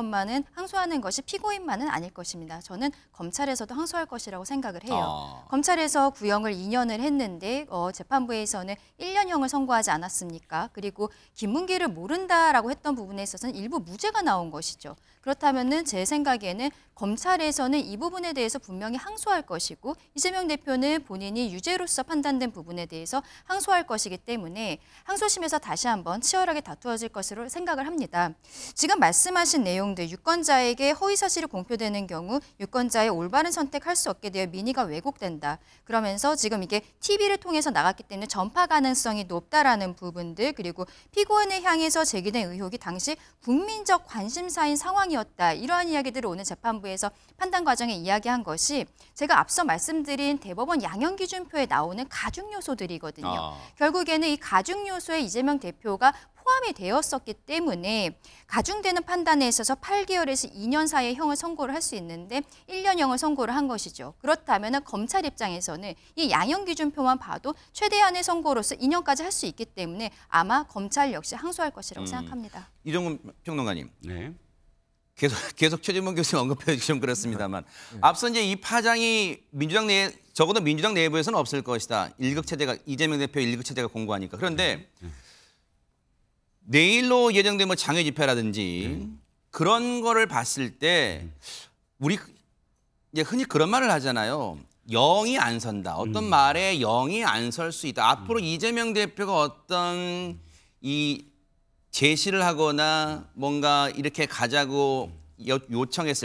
것이 피고인만은 아닐 것입니다. 저는 검찰에서도 항소할 것이라고 생각을 해요. 검찰에서 구형을 2년을 했는데 재판부에서는 1년형을 선고하지 않았습니까? 그리고 김문기를 모른다라고 했던 부분에 있어서는 일부 무죄가 나온 것이죠. 그렇다면은 제 생각에는 검찰에서는 이 부분에 대해서 분명히 항소할 것이고 이재명 대표는 본인이 유죄로서 판단된 부분에 대해서 항소할 것이기 때문에 항소심에서 다시 한번 치열하게 다투어질 것으로 생각을 합니다. 지금 말씀하신 내용들 유권자에게 허위사실이 공표되는 경우 유권자의 올바른 선택할 수 없게 되어 민의가 왜곡된다. 그러면서 지금 이게 TV를 통해서 나갔기 때문에 전파 가능성이 높다라는 부분들 그리고 피고인을 향해서 제기된 의혹이 당시 국민적 관심사인 상황이었다. 이러한 이야기들을 오늘 재판부에서 판단 과정에 이야기한 것이 제가 앞서 말씀드린 대법원 양형기준표에 나오는 가중 요소들이거든요. 결국에는 이 가중 요소에 이재명 대표가 포함이 되었었기 때문에 가중되는 판단에 있어서 8개월에서 2년 사이의 형을 선고를 할 수 있는데 1년형을 선고를 한 것이죠. 그렇다면 검찰 입장에서는 이 양형기준표만 봐도 최대한의 선고로서 2년까지 할 수 있기 때문에 아마 검찰 역시 항소할 것이라고 생각합니다. 이종근 평론가님. 네. 계속 최진봉 교수님 언급해 주시면 그렇습니다만 앞서 이제 이 파장이 적어도 민주당 내부에서는 없을 것이다. 이재명 대표 1급 체제가 공고하니까. 그런데 내일로 예정된 뭐 장외 집회라든지 그런 거를 봤을 때 우리 이제 흔히 그런 말을 하잖아요. 영이 안 선다. 어떤 말에 영이 안 설 수 있다. 앞으로 이재명 대표가 어떤 이 제시를 하거나 뭔가 이렇게 가자고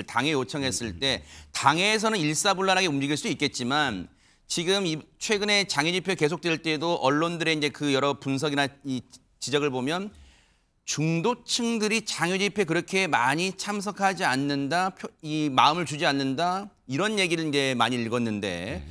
당에 요청했을 때 당에서는 일사불란하게 움직일 수 있겠지만 지금 최근에 장애 집회 계속될 때도 언론들의 이제 그 여러 분석이나 이 지적을 보면 중도층들이 장애 집회 그렇게 많이 참석하지 않는다, 이 마음을 주지 않는다 이런 얘기를 이제 많이 읽었는데.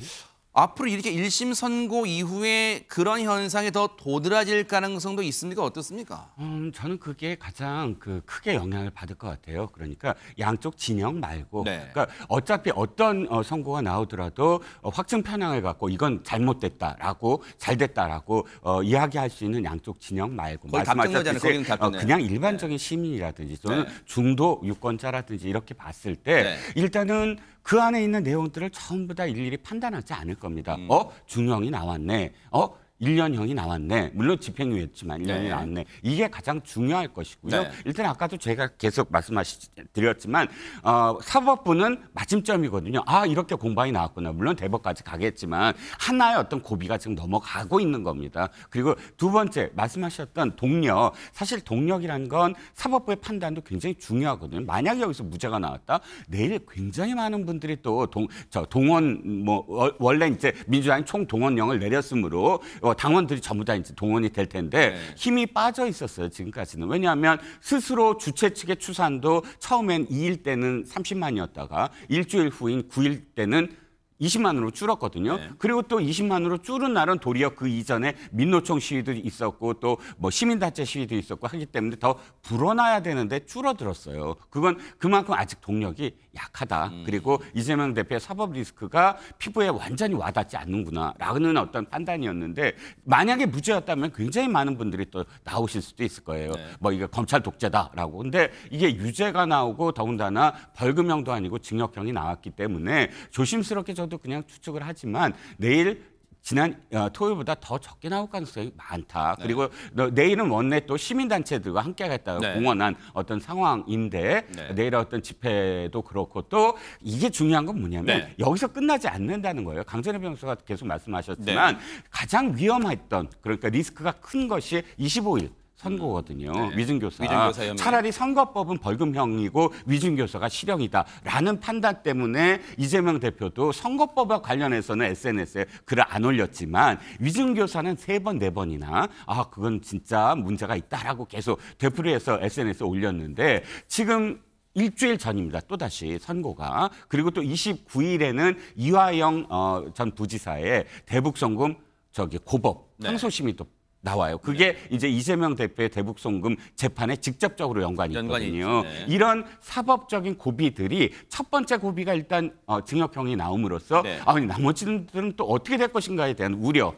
앞으로 이렇게 1심 선고 이후에 그런 현상이 더 도드라질 가능성도 있습니까? 어떻습니까? 저는 그게 가장 크게 영향을 받을 것 같아요. 그러니까 양쪽 진영 말고, 그러니까 어차피 어떤 선고가 나오더라도 확증 편향을 갖고 이건 잘못됐다라고 잘됐다라고 이야기할 수 있는 양쪽 진영 말고, 말씀하셨듯이 그냥 일반적인 시민이라든지 또는 중도 유권자라든지 이렇게 봤을 때 일단은 그 안에 있는 내용들을 전부 다 일일이 판단하지 않을 겁니다. 중형이 나왔네. 1년형이 나왔네. 물론 집행유예였지만 1년이 나왔네. 이게 가장 중요할 것이고요. 일단 아까도 제가 계속 말씀드렸지만 사법부는 마침점이거든요. 이렇게 공방이 나왔구나. 물론 대법까지 가겠지만 하나의 어떤 고비가 지금 넘어가고 있는 겁니다. 그리고 두 번째 말씀하셨던 동력. 사실 동력이라는 건 사법부의 판단도 굉장히 중요하거든요. 만약에 여기서 무죄가 나왔다. 내일 굉장히 많은 분들이 또 동원 원래 이제 민주당이 총동원령을 내렸으므로 당원들이 전부 다 이제 동원이 될 텐데 힘이 빠져 있었어요. 지금까지는. 왜냐하면 스스로 주최 측의 추산도 처음엔 2일 때는 30만이었다가 일주일 후인 9일 때는 20만으로 줄었거든요. 그리고 또 20만으로 줄은 날은 도리어 그 이전에 민노총 시위도 있었고 또 뭐 시민단체 시위도 있었고 하기 때문에 더 불어나야 되는데 줄어들었어요. 그건 그만큼 아직 동력이 약하다. 그리고 이재명 대표의 사법 리스크가 피부에 완전히 와닿지 않는구나라는 어떤 판단이었는데 만약에 무죄였다면 굉장히 많은 분들이 또 나오실 수도 있을 거예요. 뭐 이게 검찰 독재다라고. 근데 이게 유죄가 나오고 더군다나 벌금형도 아니고 징역형이 나왔기 때문에 조심스럽게 저도 그냥 추측을 하지만 내일 지난 토요일보다 더 적게 나올 가능성이 많다. 그리고 내일은 원래 또 시민단체들과 함께 하겠다고 공언한 어떤 상황인데 내일 어떤 집회도 그렇고 또 이게 중요한 건 뭐냐면 여기서 끝나지 않는다는 거예요. 강전의 변호사가 계속 말씀하셨지만 가장 위험했던 그러니까 리스크가 큰 것이 25일 선고거든요. 네. 위증교사. 위증교사 혐의. 차라리 선거법은 벌금형이고 위증교사가 실형이다라는 판단 때문에 이재명 대표도 선거법과 관련해서는 SNS에 글을 안 올렸지만 위증교사는 3번, 4번이나 그건 진짜 문제가 있다라고 계속 되풀이해서 SNS에 올렸는데 지금 일주일 전입니다. 또다시 선고가. 그리고 또 29일에는 이화영 전 부지사의 대북송금 고법 항소심이 또 나와요. 그게 이제 이재명 대표의 대북송금 재판에 직접적으로 연관이 있거든요. 네. 이런 사법적인 고비들이 첫 번째 고비가 일단 징역형이 나옴으로써 나머지들은 또 어떻게 될 것인가에 대한 우려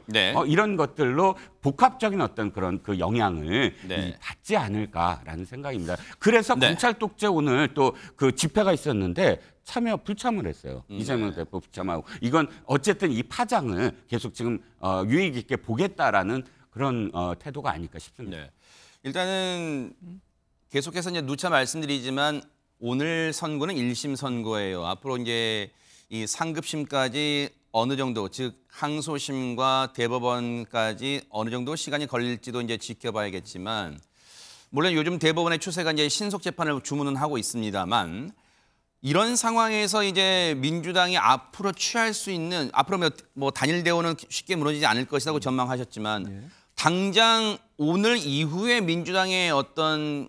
이런 것들로 복합적인 어떤 그런 그 영향을 받지 않을까라는 생각입니다. 그래서 검찰 독재 오늘 또 그 집회가 있었는데 불참을 했어요. 이재명 대표 불참하고 이건 어쨌든 이 파장을 계속 지금 유익 있게 보겠다라는 그런 태도가 아닐까 싶습니다. 네. 일단은 계속해서 이제 누차 말씀드리지만 오늘 선고는 1심 선고예요. 앞으로 이제 이 상급심까지 어느 정도, 즉 항소심과 대법원까지 어느 정도 시간이 걸릴지도 이제 지켜봐야겠지만, 물론 요즘 대법원의 추세가 이제 신속 재판을 주문은 하고 있습니다만, 이런 상황에서 이제 민주당이 앞으로 취할 수 있는, 앞으로 뭐 단일 대우는 쉽게 무너지지 않을 것이라고 전망하셨지만, 당장 오늘 이후에 민주당의 어떤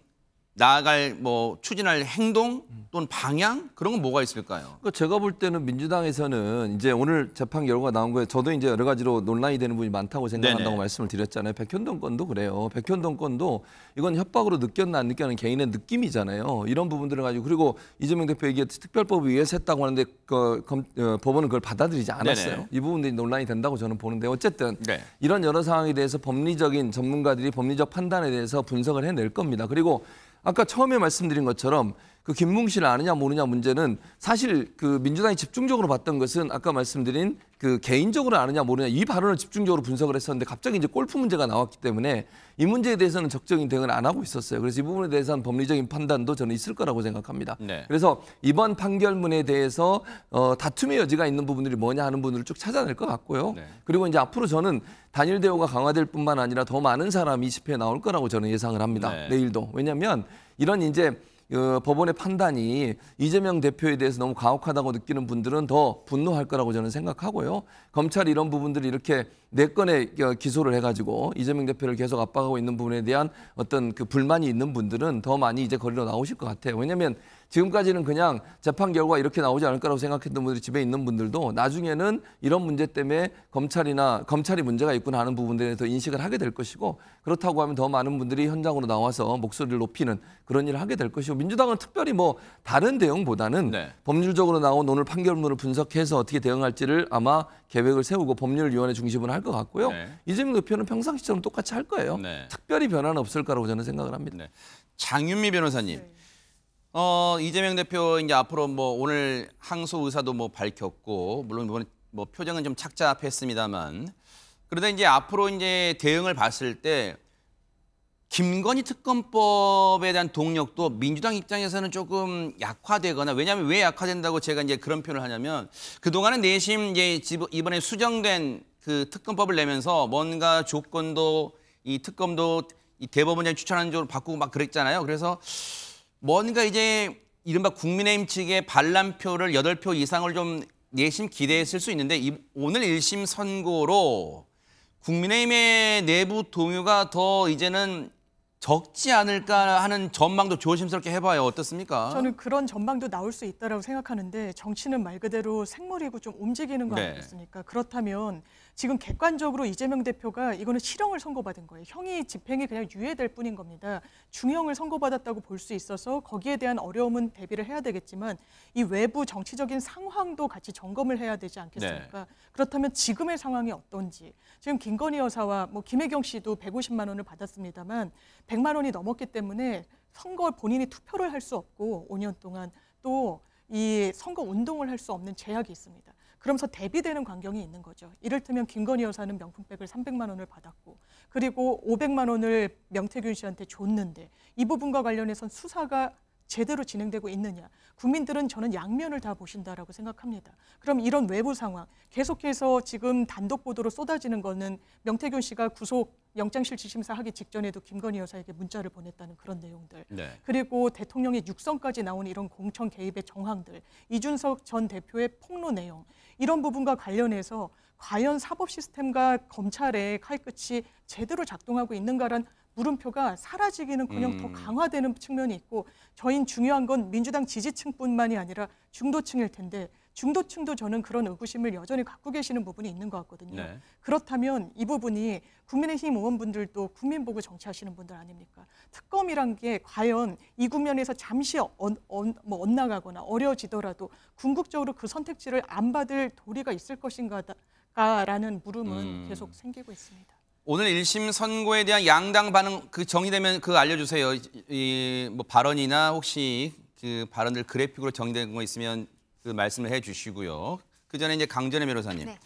나아갈 추진할 행동 또는 방향 그런 건 뭐가 있을까요? 그러니까 제가 볼 때는 민주당에서는 이제 오늘 재판 결과가 나온 거에 저도 이제 여러 가지로 논란이 되는 부분이 많다고 생각한다고 말씀을 드렸잖아요. 백현동 건도 그래요. 백현동 건도 이건 협박으로 느꼈나 안 느꼈는 개인의 느낌이잖아요. 이런 부분들을 가지고, 그리고 이재명 대표 얘기 특별법에 의해서 했다고 하는데 법원은 그걸 받아들이지 않았어요. 이 부분들이 논란이 된다고 저는 보는데, 어쨌든 이런 여러 상황에 대해서 법리적인 전문가들이 법리적 판단에 대해서 분석을 해낼 겁니다. 그리고 아까 처음에 말씀드린 것처럼 그 김문식을 아느냐 모르냐 문제는 사실 그 민주당이 집중적으로 봤던 것은 아까 말씀드린 그 개인적으로 아느냐 모르냐 이 발언을 집중적으로 분석을 했었는데, 갑자기 이제 골프 문제가 나왔기 때문에 이 문제에 대해서는 적극적인 대응을 안 하고 있었어요. 그래서 이 부분에 대해서는 법리적인 판단도 저는 있을 거라고 생각합니다. 그래서 이번 판결문에 대해서 다툼의 여지가 있는 부분들이 뭐냐 하는 부분들을 쭉 찾아낼 것 같고요. 그리고 이제 앞으로 저는 단일 대우가 강화될 뿐만 아니라 더 많은 사람이 집회에 나올 거라고 저는 예상을 합니다. 내일도. 왜냐하면 이런 이제 법원의 판단이 이재명 대표에 대해서 너무 가혹하다고 느끼는 분들은 더 분노할 거라고 저는 생각하고요. 검찰이 이런 부분들을 이렇게 4건의 기소를 해가지고 이재명 대표를 계속 압박하고 있는 부분에 대한 어떤 그 불만이 있는 분들은 더 많이 이제 거리로 나오실 것 같아요. 왜냐하면 지금까지는 그냥 재판 결과 이렇게 나오지 않을 거라고 생각했던 분들이 집에 있는 분들도 나중에는 이런 문제 때문에 검찰이 문제가 있구나 하는 부분들에 대해서 인식을 하게 될 것이고, 그렇다고 하면 더 많은 분들이 현장으로 나와서 목소리를 높이는 그런 일을 하게 될 것이고, 민주당은 특별히 다른 대응보다는 법률적으로 나온 오늘 판결문을 분석해서 어떻게 대응할지를 아마 계획을 세우고 법률위원회 중심으로 할 것 같고요. 이재명 대표는 평상시처럼 똑같이 할 거예요. 특별히 변화는 없을 거라고 저는 생각을 합니다. 장윤미 변호사님. 이재명 대표 이제 앞으로 오늘 항소 의사도 밝혔고, 물론 표정은 좀 착잡했습니다만, 그러다 이제 앞으로 이제 대응을 봤을 때 김건희 특검법에 대한 동력도 민주당 입장에서는 조금 약화되거나, 왜냐하면 왜 약화된다고 제가 이제 그런 표현을 하냐면, 그동안은 내심 이제 이번에 수정된 그 특검법을 내면서 뭔가 조건도 이 특검도 이 대법원장이 추천하는 쪽으로 바꾸고 막 그랬잖아요. 그래서 뭔가 이제 이른바 국민의힘 측의 반란표를 8표 이상을 좀 내심 기대했을 수 있는데, 오늘 1심 선고로 국민의힘의 내부 동요가 더 이제는 적지 않을까 하는 전망도 조심스럽게 해봐요. 어떻습니까? 저는 그런 전망도 나올 수 있다고 생각하는데, 정치는 말 그대로 생물이고 좀 움직이는 거 아니겠습니까? 그렇다면 지금 객관적으로 이재명 대표가 이거는 실형을 선고받은 거예요. 형이 집행이 그냥 유예될 뿐인 겁니다. 중형을 선고받았다고 볼 수 있어서 거기에 대한 어려움은 대비를 해야 되겠지만, 이 외부 정치적인 상황도 같이 점검을 해야 되지 않겠습니까? 그렇다면 지금의 상황이 어떤지, 지금 김건희 여사와 김혜경 씨도 150만 원을 받았습니다만 100만 원이 넘었기 때문에 선거 본인이 투표를 할 수 없고 5년 동안 또 이 선거 운동을 할 수 없는 제약이 있습니다. 그러면서 대비되는 광경이 있는 거죠. 이를테면 김건희 여사는 명품백을 300만 원을 받았고, 그리고 500만 원을 명태균 씨한테 줬는데 이 부분과 관련해서는 수사가 제대로 진행되고 있느냐. 국민들은 저는 양면을 다 보신다라고 생각합니다. 그럼 이런 외부 상황 계속해서 지금 단독 보도로 쏟아지는 거는 명태균 씨가 구속 영장실질심사 하기 직전에도 김건희 여사에게 문자를 보냈다는 그런 내용들. 네. 그리고 대통령의 육성까지 나온 이런 공천 개입의 정황들. 이준석 전 대표의 폭로 내용. 이런 부분과 관련해서 과연 사법 시스템과 검찰의 칼끝이 제대로 작동하고 있는가란 물음표가 사라지기는커녕 더 강화되는 측면이 있고 저희는 중요한 건 민주당 지지층뿐만이 아니라 중도층일 텐데 중도층도 저는 그런 의구심을 여전히 갖고 계시는 부분이 있는 것 같거든요. 네. 그렇다면 이 부분이 국민의힘 의원분들도 국민 보고 정치하시는 분들 아닙니까? 특검이란 게 과연 이 국면에서 잠시 엇나가거나 어려워지더라도 궁극적으로 그 선택지를 안 받을 도리가 있을 것인가라는 물음은 계속 생기고 있습니다. 오늘 1심 선고에 대한 양당 반응 그 정리되면 그 알려주세요. 뭐 발언이나 혹시 그 발언들 그래픽으로 정리된 거 있으면 그 말씀을 해주시고요. 그 전에 이제 강전혜 변호사님. 네.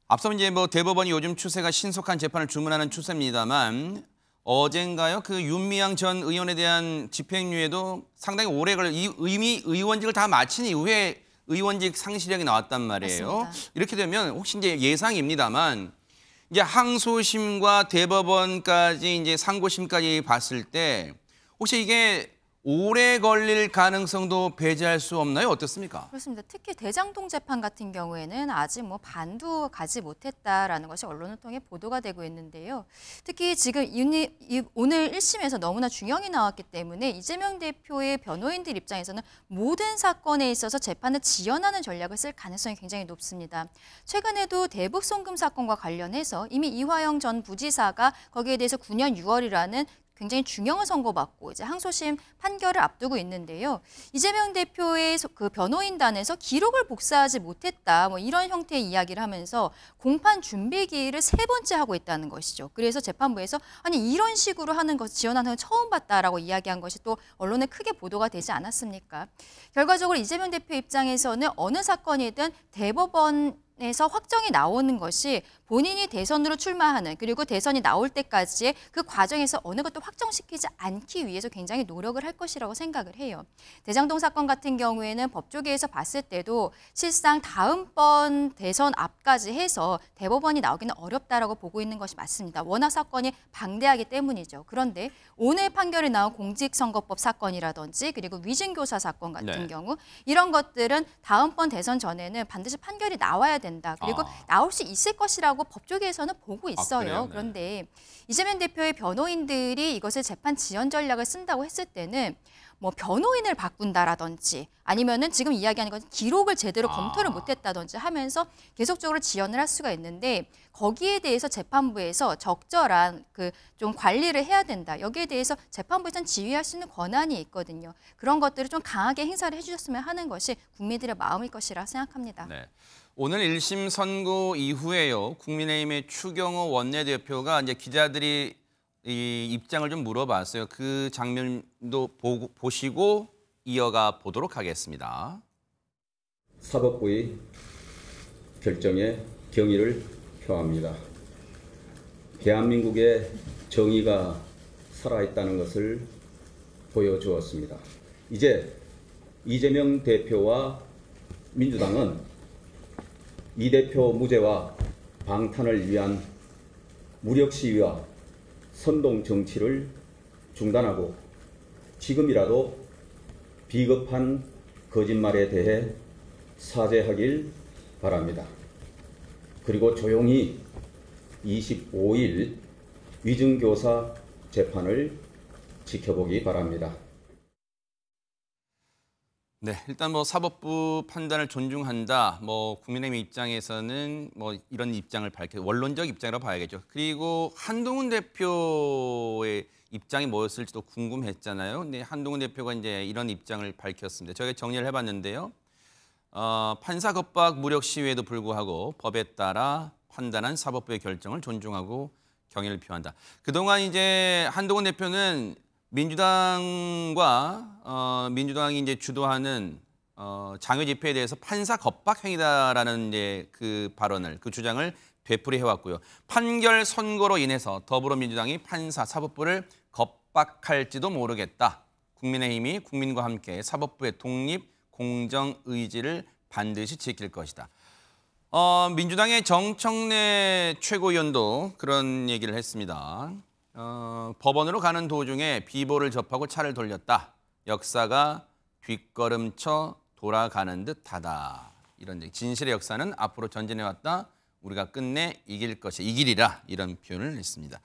앞서 이제 뭐 대법원이 요즘 추세가 신속한 재판을 주문하는 추세입니다만 어젠가요 그 윤미향 전 의원에 대한 집행유예도 상당히 오래 걸려 이미 의원직을 다 마친 이후에 의원직 상실령이 나왔단 말이에요. 맞습니다. 이렇게 되면 혹시 이제 예상입니다만. 이제 항소심과 대법원까지 이제 상고심까지 봤을 때 혹시 이게 오래 걸릴 가능성도 배제할 수 없나요? 어떻습니까? 그렇습니다. 특히 대장동 재판 같은 경우에는 아직 뭐 반도 가지 못했다라는 것이 언론을 통해 보도가 되고 있는데요. 특히 지금 오늘 1심에서 너무나 중형이 나왔기 때문에 이재명 대표의 변호인들 입장에서는 모든 사건에 있어서 재판을 지연하는 전략을 쓸 가능성이 굉장히 높습니다. 최근에도 대북 송금 사건과 관련해서 이미 이화영 전 부지사가 거기에 대해서 9년 6월이라는 굉장히 중형을 선고받고 이제 항소심 판결을 앞두고 있는데요. 이재명 대표의 그 변호인단에서 기록을 복사하지 못했다, 뭐 이런 형태의 이야기를 하면서 공판 준비기일을 3번째 하고 있다는 것이죠. 그래서 재판부에서 아니 이런 식으로 하는 것 지원하는 건 처음 봤다라고 이야기한 것이 또 언론에 크게 보도가 되지 않았습니까? 결과적으로 이재명 대표 입장에서는 어느 사건이든 대법원에서 확정이 나오는 것이 본인이 대선으로 출마하는 그리고 대선이 나올 때까지의 그 과정에서 어느 것도 확정시키지 않기 위해서 굉장히 노력을 할 것이라고 생각을 해요. 대장동 사건 같은 경우에는 법조계에서 봤을 때도 실상 다음번 대선 앞까지 해서 대법원이 나오기는 어렵다라고 보고 있는 것이 맞습니다. 워낙 사건이 방대하기 때문이죠. 그런데 오늘 판결이 나온 공직선거법 사건이라든지 그리고 위증교사 사건 같은 경우 이런 것들은 다음번 대선 전에는 반드시 판결이 나와야 된다. 그리고 나올 수 있을 것이라고 법조계에서는 보고 있어요. 그런데 이재명 대표의 변호인들이 이것을 재판 지연 전략을 쓴다고 했을 때는 뭐 변호인을 바꾼다라든지 아니면은 지금 이야기하는 건 기록을 제대로 검토를 못했다든지 하면서 계속적으로 지연을 할 수가 있는데 거기에 대해서 재판부에서 적절한 그 좀 관리를 해야 된다. 여기에 대해서 재판부에서는 지휘할 수 있는 권한이 있거든요. 그런 것들을 좀 강하게 행사를 해주셨으면 하는 것이 국민들의 마음일 것이라 생각합니다. 네. 오늘 1심 선고 이후에요. 국민의힘의 추경호 원내대표가 이제 기자들이 이 입장을 좀 물어봤어요. 그 장면도 보시고 이어가 보도록 하겠습니다. 사법부의 결정에 경의를 표합니다. 대한민국의 정의가 살아있다는 것을 보여주었습니다. 이제 이재명 대표와 민주당은 이 대표 무죄와 방탄을 위한 무력 시위와 선동 정치를 중단하고 지금이라도 비겁한 거짓말에 대해 사죄하길 바랍니다. 그리고 조용히 25일 위증교사 재판을 지켜보기 바랍니다. 네, 일단 뭐 사법부 판단을 존중한다. 뭐 국민의힘 입장에서는 뭐 이런 입장을 원론적 입장이라고 봐야겠죠. 그리고 한동훈 대표의 입장이 뭐였을지도 궁금했잖아요. 근데 한동훈 대표가 이제 이런 입장을 밝혔습니다. 저희가 정리를 해봤는데요. 판사 겁박 무력 시위에도 불구하고 법에 따라 판단한 사법부의 결정을 존중하고 경의를 표한다. 그동안 이제 한동훈 대표는 민주당이 이제 주도하는 장외 집회에 대해서 판사 겁박 행위다라는 이제 그 발언을 그 주장을 되풀이해 왔고요. 판결 선고로 인해서 더불어민주당이 판사 사법부를 겁박할지도 모르겠다. 국민의힘이 국민과 함께 사법부의 독립, 공정 의지를 반드시 지킬 것이다. 민주당의 정청래 최고위원도 그런 얘기를 했습니다. 법원으로 가는 도중에 비보를 접하고 차를 돌렸다. 역사가 뒷걸음쳐 돌아가는 듯하다. 이런 얘기. 진실의 역사는 앞으로 전진해왔다. 우리가 끝내 이길 것이 이기리라. 이런 표현을 했습니다.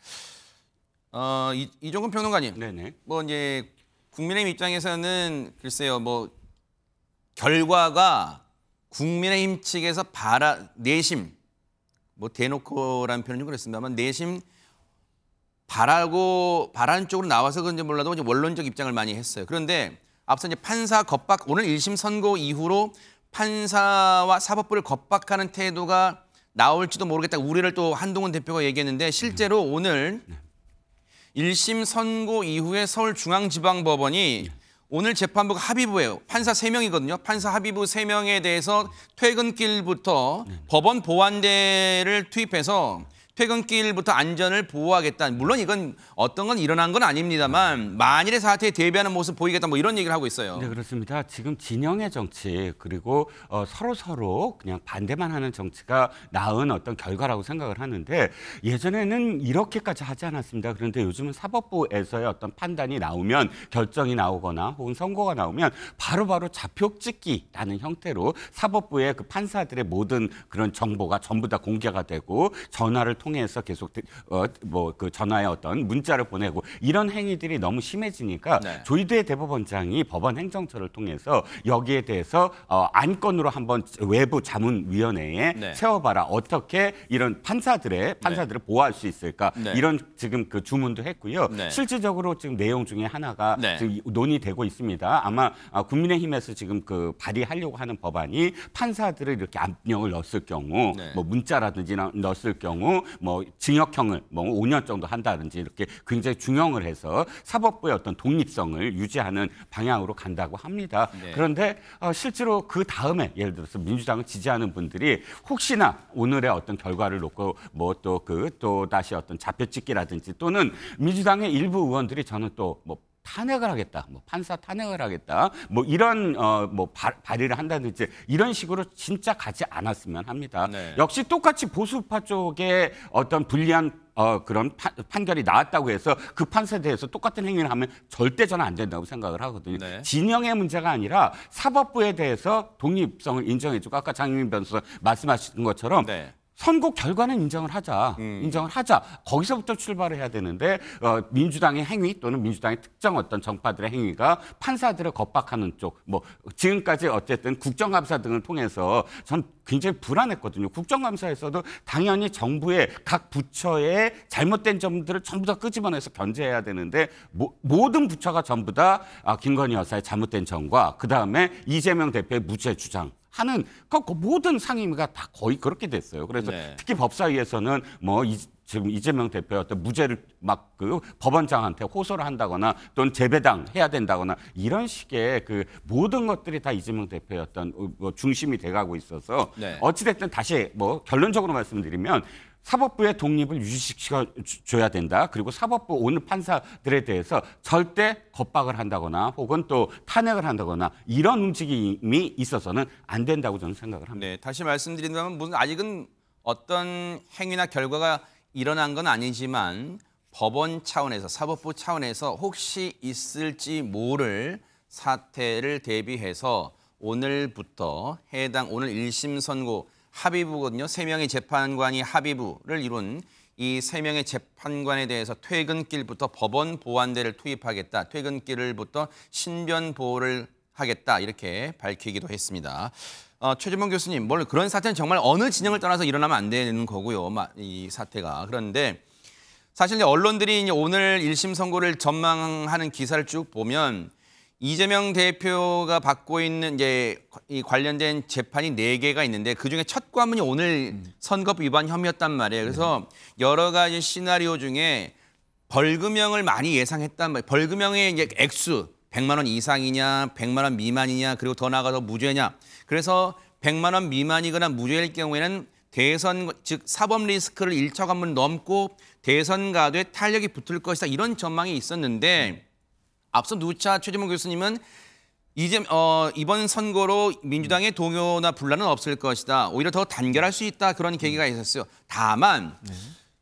이종근 평론가님, 네네. 뭐 이제 국민의힘 입장에서는 글쎄요, 뭐 결과가 국민의힘 측에서 내심, 뭐 대놓고라는 표현은 좀 그렇습니다만 내심 바라는 쪽으로 나와서 그런지 몰라도 이제 원론적 입장을 많이 했어요. 그런데 앞서 이제 판사 겁박, 오늘 1심 선고 이후로 판사와 사법부를 겁박하는 태도가 나올지도 모르겠다 우려를 또 한동훈 대표가 얘기했는데 실제로 오늘 1심 선고 이후에 서울중앙지방법원이 오늘 재판부가 합의부예요. 판사 3명이거든요. 판사 합의부 3명에 대해서 퇴근길부터 법원 보안대를 투입해서 퇴근길부터 안전을 보호하겠다. 물론 이건 어떤 건 일어난 건 아닙니다만 만일의 사태에 대비하는 모습 보이겠다. 뭐 이런 얘기를 하고 있어요. 네, 그렇습니다. 지금 진영의 정치 그리고 서로 그냥 반대만 하는 정치가 나은 어떤 결과라고 생각을 하는데 예전에는 이렇게까지 하지 않았습니다. 그런데 요즘은 사법부에서의 어떤 판단이 나오면 결정이 나오거나 혹은 선고가 나오면 바로바로 좌표 찍기라는 형태로 사법부의 그 판사들의 모든 그런 정보가 전부 다 공개가 되고 전화를 통해서 계속 그 전화에 어떤 문자를 보내고 이런 행위들이 너무 심해지니까 네. 조희대 대법원장이 법원 행정처를 통해서 여기에 대해서 안건으로 한번 외부 자문위원회에 네. 세워봐라. 어떻게 이런 판사들을 보호할 수 있을까? 네. 이런 지금 그 주문도 했고요. 네. 실질적으로 지금 내용 중에 하나가 네. 지금 논의되고 있습니다. 아마 국민의힘에서 지금 그 발의하려고 하는 법안이 판사들을 이렇게 압력을 넣었을 경우, 네. 뭐 문자라든지 넣었을 경우, 뭐 징역형을 뭐 5년 정도 한다든지 이렇게 굉장히 중형을 해서 사법부의 어떤 독립성을 유지하는 방향으로 간다고 합니다. 네. 그런데 실제로 그 다음에 예를 들어서 민주당을 지지하는 분들이 혹시나 오늘의 어떤 결과를 놓고 뭐 또 다시 어떤 좌표찍기라든지 또는 민주당의 일부 의원들이 저는 또 뭐 탄핵을 하겠다, 뭐 판사 탄핵을 하겠다, 뭐 이런 뭐 발의를 한다든지 이런 식으로 진짜 가지 않았으면 합니다. 네. 역시 똑같이 보수파 쪽에 어떤 불리한 그런 판결이 나왔다고 해서 그 판사에 대해서 똑같은 행위를 하면 절대 저는 안 된다고 생각을 하거든요. 네. 진영의 문제가 아니라 사법부에 대해서 독립성을 인정해주고 아까 장윤 변호사 말씀하신 것처럼 네. 선고 결과는 인정을 하자. 거기서부터 출발을 해야 되는데 민주당의 행위 또는 민주당의 특정 어떤 정파들의 행위가 판사들을 겁박하는 쪽, 뭐 지금까지 어쨌든 국정감사 등을 통해서 전 굉장히 불안했거든요. 국정감사에서도 당연히 정부의 각 부처의 잘못된 점들을 전부 다 끄집어내서 견제해야 되는데 모든 부처가 전부 다 김건희 여사의 잘못된 점과 그다음에 이재명 대표의 무죄 주장 하는 그 모든 상임위가 다 거의 그렇게 됐어요. 그래서 네. 특히 법사위에서는 뭐 지금 이재명 대표의 어떤 무죄를 막 그 법원장한테 호소를 한다거나 또는 재배당 해야 된다거나 이런 식의 그 모든 것들이 다 이재명 대표의 어떤 중심이 돼가고 있어서 네. 어찌됐든 다시 뭐 결론적으로 말씀드리면 사법부의 독립을 유지시켜줘야 된다. 그리고 사법부 오늘 판사들에 대해서 절대 겁박을 한다거나 혹은 또 탄핵을 한다거나 이런 움직임이 있어서는 안 된다고 저는 생각을 합니다. 네, 다시 말씀드린다면 무슨 아직은 어떤 행위나 결과가 일어난 건 아니지만 법원 차원에서 사법부 차원에서 혹시 있을지 모를 사태를 대비해서 오늘부터 오늘 1심 선고 합의부거든요. 3명의 재판관이 합의부를 이룬 이 3명의 재판관에 대해서 퇴근길부터 법원 보안대를 투입하겠다. 퇴근길부터 신변 보호를 하겠다. 이렇게 밝히기도 했습니다. 최재범 교수님, 그런 사태는 정말 어느 진영을 떠나서 일어나면 안 되는 거고요. 이 사태가. 그런데 사실 언론들이 이제 오늘 1심 선고를 전망하는 기사를 쭉 보면 이재명 대표가 받고 있는 이제 이 관련된 재판이 4개가 있는데 그중에 첫 관문이 오늘 선거법 위반 혐의였단 말이에요. 그래서 여러 가지 시나리오 중에 벌금형을 많이 예상했단 말이에요. 벌금형의 이제 액수 100만 원 이상이냐, 100만 원 미만이냐, 그리고 더 나아가서 무죄냐. 그래서 100만 원 미만이거나 무죄일 경우에는 대선, 즉 사법 리스크를 1차 관문 넘고 대선 가도에 탄력이 붙을 것이다. 이런 전망이 있었는데 앞서 누차 최재문 교수님은 이번 선거로 민주당의 동요나 분란은 없을 것이다. 오히려 더 단결할 수 있다. 그런 계기가 있었어요. 다만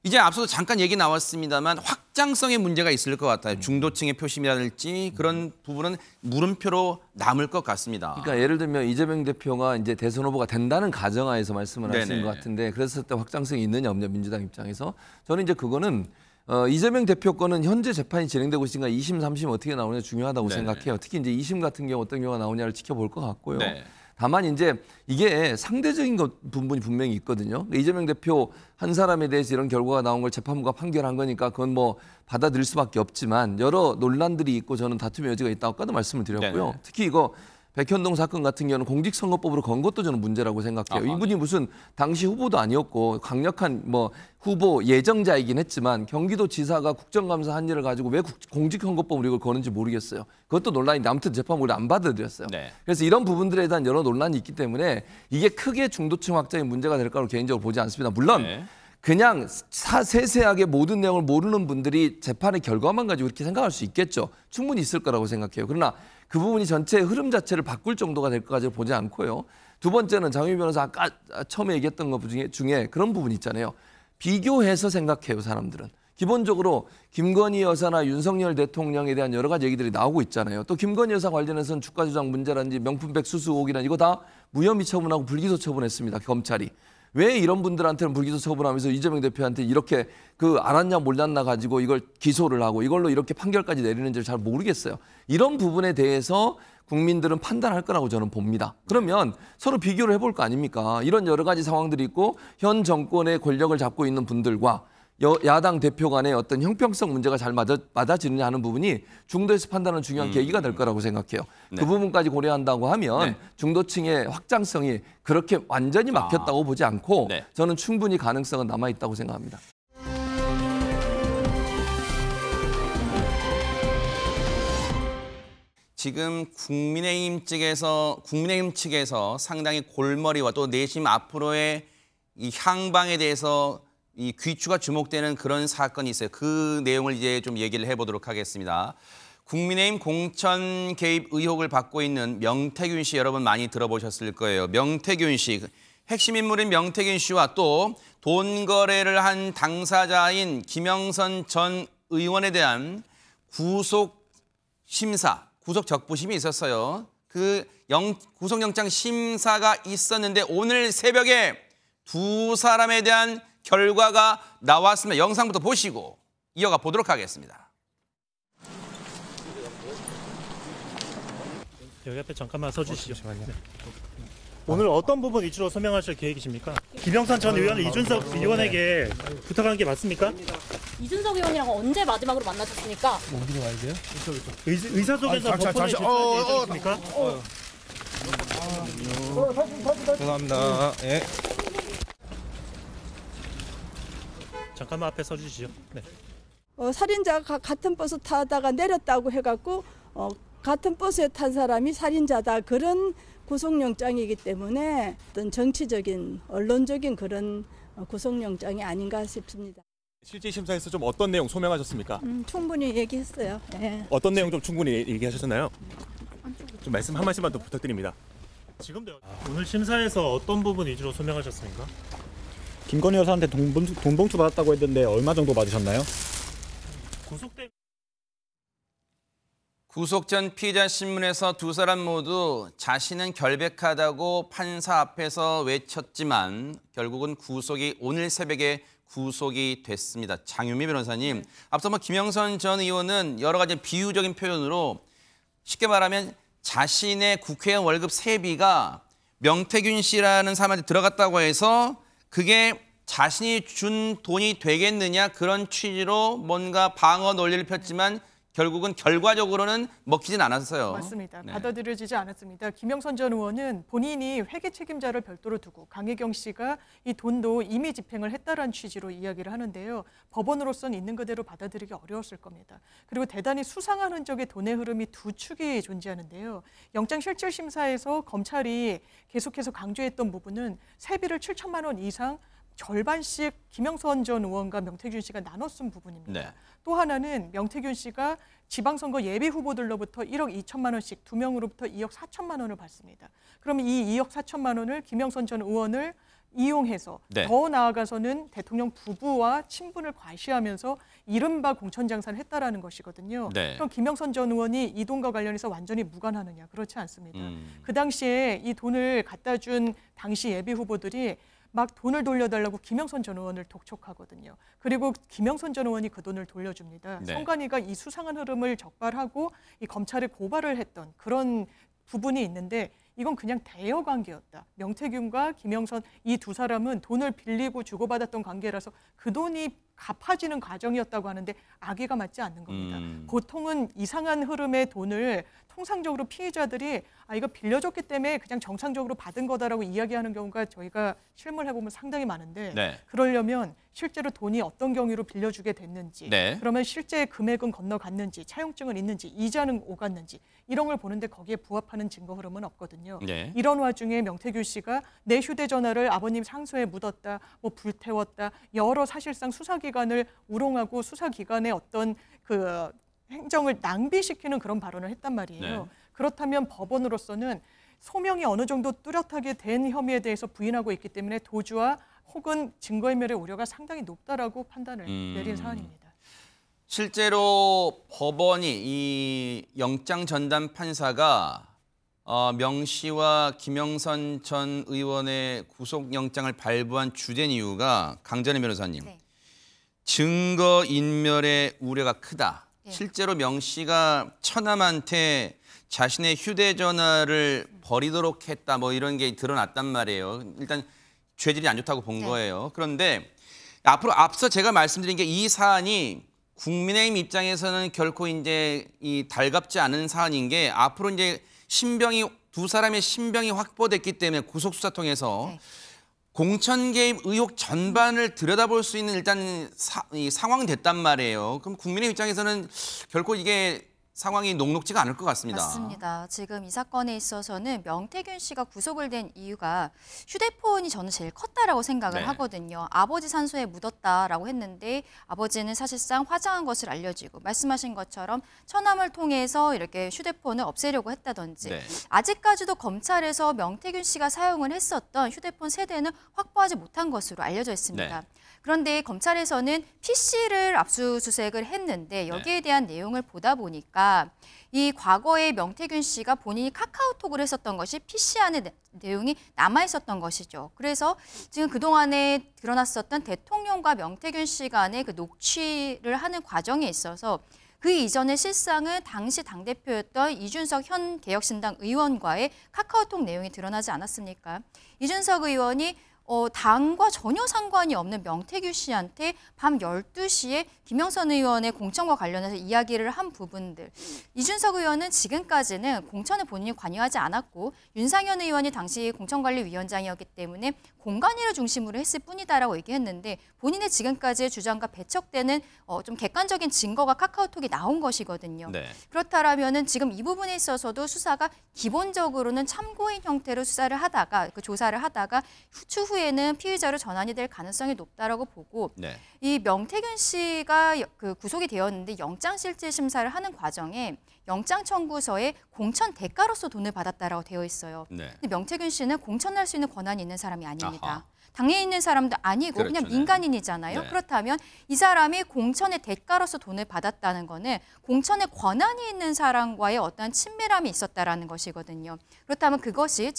이제 앞서도 잠깐 얘기 나왔습니다만 확장성의 문제가 있을 것 같아요. 중도층의 표심이라든지 그런 부분은 물음표로 남을 것 같습니다. 그러니까 예를 들면 이재명 대표가 이제 대선 후보가 된다는 가정하에서 말씀을 하신 것 같은데 그랬을 때 확장성이 있느냐 없느냐 민주당 입장에서 저는 이제 그거는 이재명 대표 거는 현재 재판이 진행되고 있으니까 2심, 3심 어떻게 나오냐 중요하다고 생각해요. 특히 이제 2심 같은 경우 어떤 경우가 나오냐를 지켜볼 것 같고요. 다만 이제 이게 상대적인 부분이 분명히 있거든요. 이재명 대표 한 사람에 대해서 이런 결과가 나온 걸 재판부가 판결한 거니까 그건 뭐 받아들일 수밖에 없지만 여러 논란들이 있고 저는 다툼의 여지가 있다고 아까도 말씀을 드렸고요. 특히 이거 백현동 사건 같은 경우는 공직선거법으로 건 것도 저는 문제라고 생각해요. 이분이 무슨 당시 후보도 아니었고 강력한 뭐 후보 예정자이긴 했지만 경기도지사가 국정감사 한 일을 가지고 왜 공직선거법으로 이걸 거는지 모르겠어요. 그것도 논란인데 아무튼 재판부를 안 받아들였어요. 그래서 이런 부분들에 대한 여러 논란이 있기 때문에 이게 크게 중도층 확장의 문제가 될 거라고 개인적으로 보지 않습니다. 물론 그냥 세세하게 모든 내용을 모르는 분들이 재판의 결과만 가지고 이렇게 생각할 수 있겠죠. 충분히 있을 거라고 생각해요. 그러나 그 부분이 전체의 흐름 자체를 바꿀 정도가 될 것까지 보지 않고요. 두 번째는 장윤희 변호사 아까 처음에 얘기했던 것 중에 그런 부분이 있잖아요. 비교해서 생각해요, 사람들은. 기본적으로 김건희 여사나 윤석열 대통령에 대한 여러 가지 얘기들이 나오고 있잖아요. 또 김건희 여사 관련해서는 주가 조작 문제라든지 명품백 수수 의혹이나 이거 다 무혐의 처분하고 불기소 처분했습니다, 검찰이. 왜 이런 분들한테는 불기소 처분하면서 이재명 대표한테 이렇게 알았냐 몰랐나 가지고 이걸 기소를 하고 이걸로 이렇게 판결까지 내리는지를 잘 모르겠어요. 이런 부분에 대해서 국민들은 판단할 거라고 저는 봅니다. 그러면 서로 비교를 해볼 거 아닙니까? 이런 여러 가지 상황들이 있고 현 정권의 권력을 잡고 있는 분들과 야당 대표 간의 어떤 형평성 문제가 잘 맞아지느냐 하는 부분이 중도에서 판단하는 중요한 계기가 될 거라고 생각해요. 그 부분까지 고려한다고 하면 중도층의 확장성이 그렇게 완전히 막혔다고 보지 않고 저는 충분히 가능성은 남아있다고 생각합니다. 지금 국민의힘 측에서 상당히 골머리와 또 내심 앞으로의 이 향방에 대해서 이 귀추가 주목되는 그런 사건이 있어요. 그 내용을 이제 좀 얘기를 해보도록 하겠습니다. 국민의힘 공천 개입 의혹을 받고 있는 명태균 씨 여러분 많이 들어보셨을 거예요. 명태균 씨, 핵심 인물인 명태균 씨와 또 돈 거래를 한 당사자인 김영선 전 의원에 대한 구속 적부심이 있었어요. 그 구속영장 심사가 있었는데 오늘 새벽에 두 사람에 대한 결과가 나왔습니다. 영상부터 보시고 이어가 보도록 하겠습니다. 여기 앞에 잠깐만 서주시죠. 네. 오늘 어떤 부분 위주로 소명하실 계획이십니까? 김영선 전 의원, 이준석 의원에게 부탁한 게 맞습니까? 이준석 의원이랑 언제 마지막으로 만나셨습니까? 어디로 가야 돼요? 의사소에서 법원에 제출할 예정이십니까? 죄송합니다. 예. 잠깐만 앞에 서주시죠. 네. 살인자가 같은 버스 타다가 내렸다고 해갖고 같은 버스에 탄 사람이 살인자다 그런 구속영장이기 때문에 어떤 정치적인 언론적인 그런 구속영장이 아닌가 싶습니다. 실질 심사에서 좀 어떤 내용 소명하셨습니까? 충분히 얘기했어요. 네. 어떤 내용 좀 충분히 얘기하셨나요? 좀 말씀 한 말씀만 더 부탁드립니다. 지금도 오늘 심사에서 어떤 부분 위주로 소명하셨습니까? 김건희 여사한테 돈봉투 받았다고 했는데 얼마 정도 받으셨나요? 구속 전 피의자 신문에서 두 사람 모두 자신은 결백하다고 판사 앞에서 외쳤지만 결국은 오늘 새벽에 구속이 됐습니다. 장윤미 변호사님, 앞서 김영선 전 의원은 여러 가지 비유적인 표현으로 쉽게 말하면 자신의 국회의원 월급 세비가 명태균 씨라는 사람한테 들어갔다고 해서 그게 자신이 준 돈이 되겠느냐 그런 취지로 뭔가 방어 논리를 폈지만 결국은 결과적으로는 먹히진 않았어요. 맞습니다. 받아들여지지 않았습니다. 김영선 전 의원은 본인이 회계 책임자를 별도로 두고 강혜경 씨가 이 돈도 이미 집행을 했다라는 취지로 이야기를 하는데요. 법원으로서는 있는 그대로 받아들이기 어려웠을 겁니다. 그리고 대단히 수상한 흔적의 돈의 흐름이 두 축이 존재하는데요. 영장실질심사에서 검찰이 계속해서 강조했던 부분은 세비를 7천만 원 이상 절반씩 김영선 전 의원과 명태균 씨가 나눠 쓴 부분입니다. 네. 또 하나는 명태균 씨가 지방선거 예비 후보들로부터 1억 2천만 원씩 2명으로부터 2억 4천만 원을 받습니다. 그러면 이 2억 4천만 원을 김영선 전 의원을 이용해서 네. 더 나아가서는 대통령 부부와 친분을 과시하면서 이른바 공천장사를 했다라는 것이거든요. 네. 그럼 김영선 전 의원이 이 돈과 관련해서 완전히 무관하느냐? 그렇지 않습니다. 그 당시에 이 돈을 갖다 준 당시 예비 후보들이 막 돈을 돌려달라고 김영선 전 의원을 독촉하거든요. 그리고 김영선 전 의원이 그 돈을 돌려줍니다. 네. 선관위가 이 수상한 흐름을 적발하고 이 검찰에 고발을 했던 그런 부분이 있는데 이건 그냥 대여 관계였다. 명태균과 김영선 이 두 사람은 돈을 빌리고 주고받았던 관계라서 그 돈이 갚아지는 과정이었다고 하는데 악의가 맞지 않는 겁니다. 보통은 이상한 흐름의 돈을 통상적으로 피의자들이 이거 빌려줬기 때문에 그냥 정상적으로 받은 거다라고 이야기하는 경우가 저희가 실무를 해보면 상당히 많은데 네. 그러려면 실제로 돈이 어떤 경위로 빌려주게 됐는지 네. 그러면 실제 금액은 건너갔는지 차용증은 있는지 이자는 오갔는지 이런 걸 보는데 거기에 부합하는 증거 흐름은 없거든요. 네. 이런 와중에 명태균 씨가 내 휴대전화를 아버님 상소에 묻었다, 뭐 불태웠다, 여러 사실상 수사기관을 우롱하고 수사기관의 어떤 그 행정을 낭비시키는 그런 발언을 했단 말이에요. 네. 그렇다면 법원으로서는 소명이 어느 정도 뚜렷하게 된 혐의에 대해서 부인하고 있기 때문에 도주와 혹은 증거인멸의 우려가 상당히 높다라고 판단을 내린 사안입니다. 실제로 법원이 이 영장 전담 판사가 명 씨와 김영선 전 의원의 구속영장을 발부한 주된 이유가 강전의 변호사님, 네. 증거인멸의 우려가 크다. 네. 실제로 명 씨가 처남한테 자신의 휴대전화를 버리도록 했다. 뭐 이런 게 드러났단 말이에요. 일단 죄질이 안 좋다고 본 네. 거예요. 그런데 앞서 제가 말씀드린 게 이 사안이 국민의힘 입장에서는 결코 이제 이 달갑지 않은 사안인 게 앞으로 이제 두 사람의 신병이 확보됐기 때문에 구속 수사 통해서 네. 공천 개입 의혹 전반을 들여다볼 수 있는 일단 상황이 됐단 말이에요. 그럼 국민의 입장에서는 결코 이게 상황이 녹록지가 않을 것 같습니다. 맞습니다. 지금 이 사건에 있어서는 명태균 씨가 구속을 된 이유가 휴대폰이 저는 제일 컸다라고 생각을 네. 하거든요. 아버지 산소에 묻었다라고 했는데 아버지는 사실상 화장한 것을 알려지고 말씀하신 것처럼 처남을 통해서 이렇게 휴대폰을 없애려고 했다든지 네. 아직까지도 검찰에서 명태균 씨가 사용을 했었던 휴대폰 세대는 확보하지 못한 것으로 알려져 있습니다. 네. 그런데 검찰에서는 PC를 압수수색을 했는데 여기에 대한 내용을 보다 보니까 이 과거에 명태균 씨가 본인이 카카오톡을 했었던 것이 PC 안에 내용이 남아 있었던 것이죠. 그래서 지금 그동안에 드러났었던 대통령과 명태균 씨 간의 그 녹취를 하는 과정에 있어서 그 이전의 실상은 당시 당대표였던 이준석 현 개혁신당 의원과의 카카오톡 내용이 드러나지 않았습니까? 이준석 의원이 당과 전혀 상관이 없는 명태균 씨한테 밤 12시에 김영선 의원의 공천과 관련해서 이야기를 한 부분들. 이준석 의원은 지금까지는 공천에 본인이 관여하지 않았고 윤상현 의원이 당시 공천관리위원장이었기 때문에 공관위를 중심으로 했을 뿐이다라고 얘기했는데 본인의 지금까지의 주장과 배척되는 좀 객관적인 증거가 카카오톡에 나온 것이거든요. 네. 그렇다라면은 지금 이 부분에 있어서도 수사가 기본적으로는 참고인 형태로 수사를 하다가 그 조사를 하다가 추후에는 피의자로 전환이 될 가능성이 높다라고 보고 네. 이 명태균 씨가 그 구속이 되었는데 영장실질심사를 하는 과정에 영장 청구서에 공천 대가로서 돈을 받았다라고 되어 있어요. 네. 근데 명태균 씨는 공천할 수 있는 권한이 있는 사람이 아닙니다. 아하. 당에 있는 사람도 아니고 그렇죠, 그냥 네. 민간인이잖아요. 네. 그렇다면 이 사람이 공천의 대가로서 돈을 받았다는 거는 공천의 권한이 있는 사람과의 어떠한 친밀함이 있었다라는 것이거든요. 그렇다면 그것이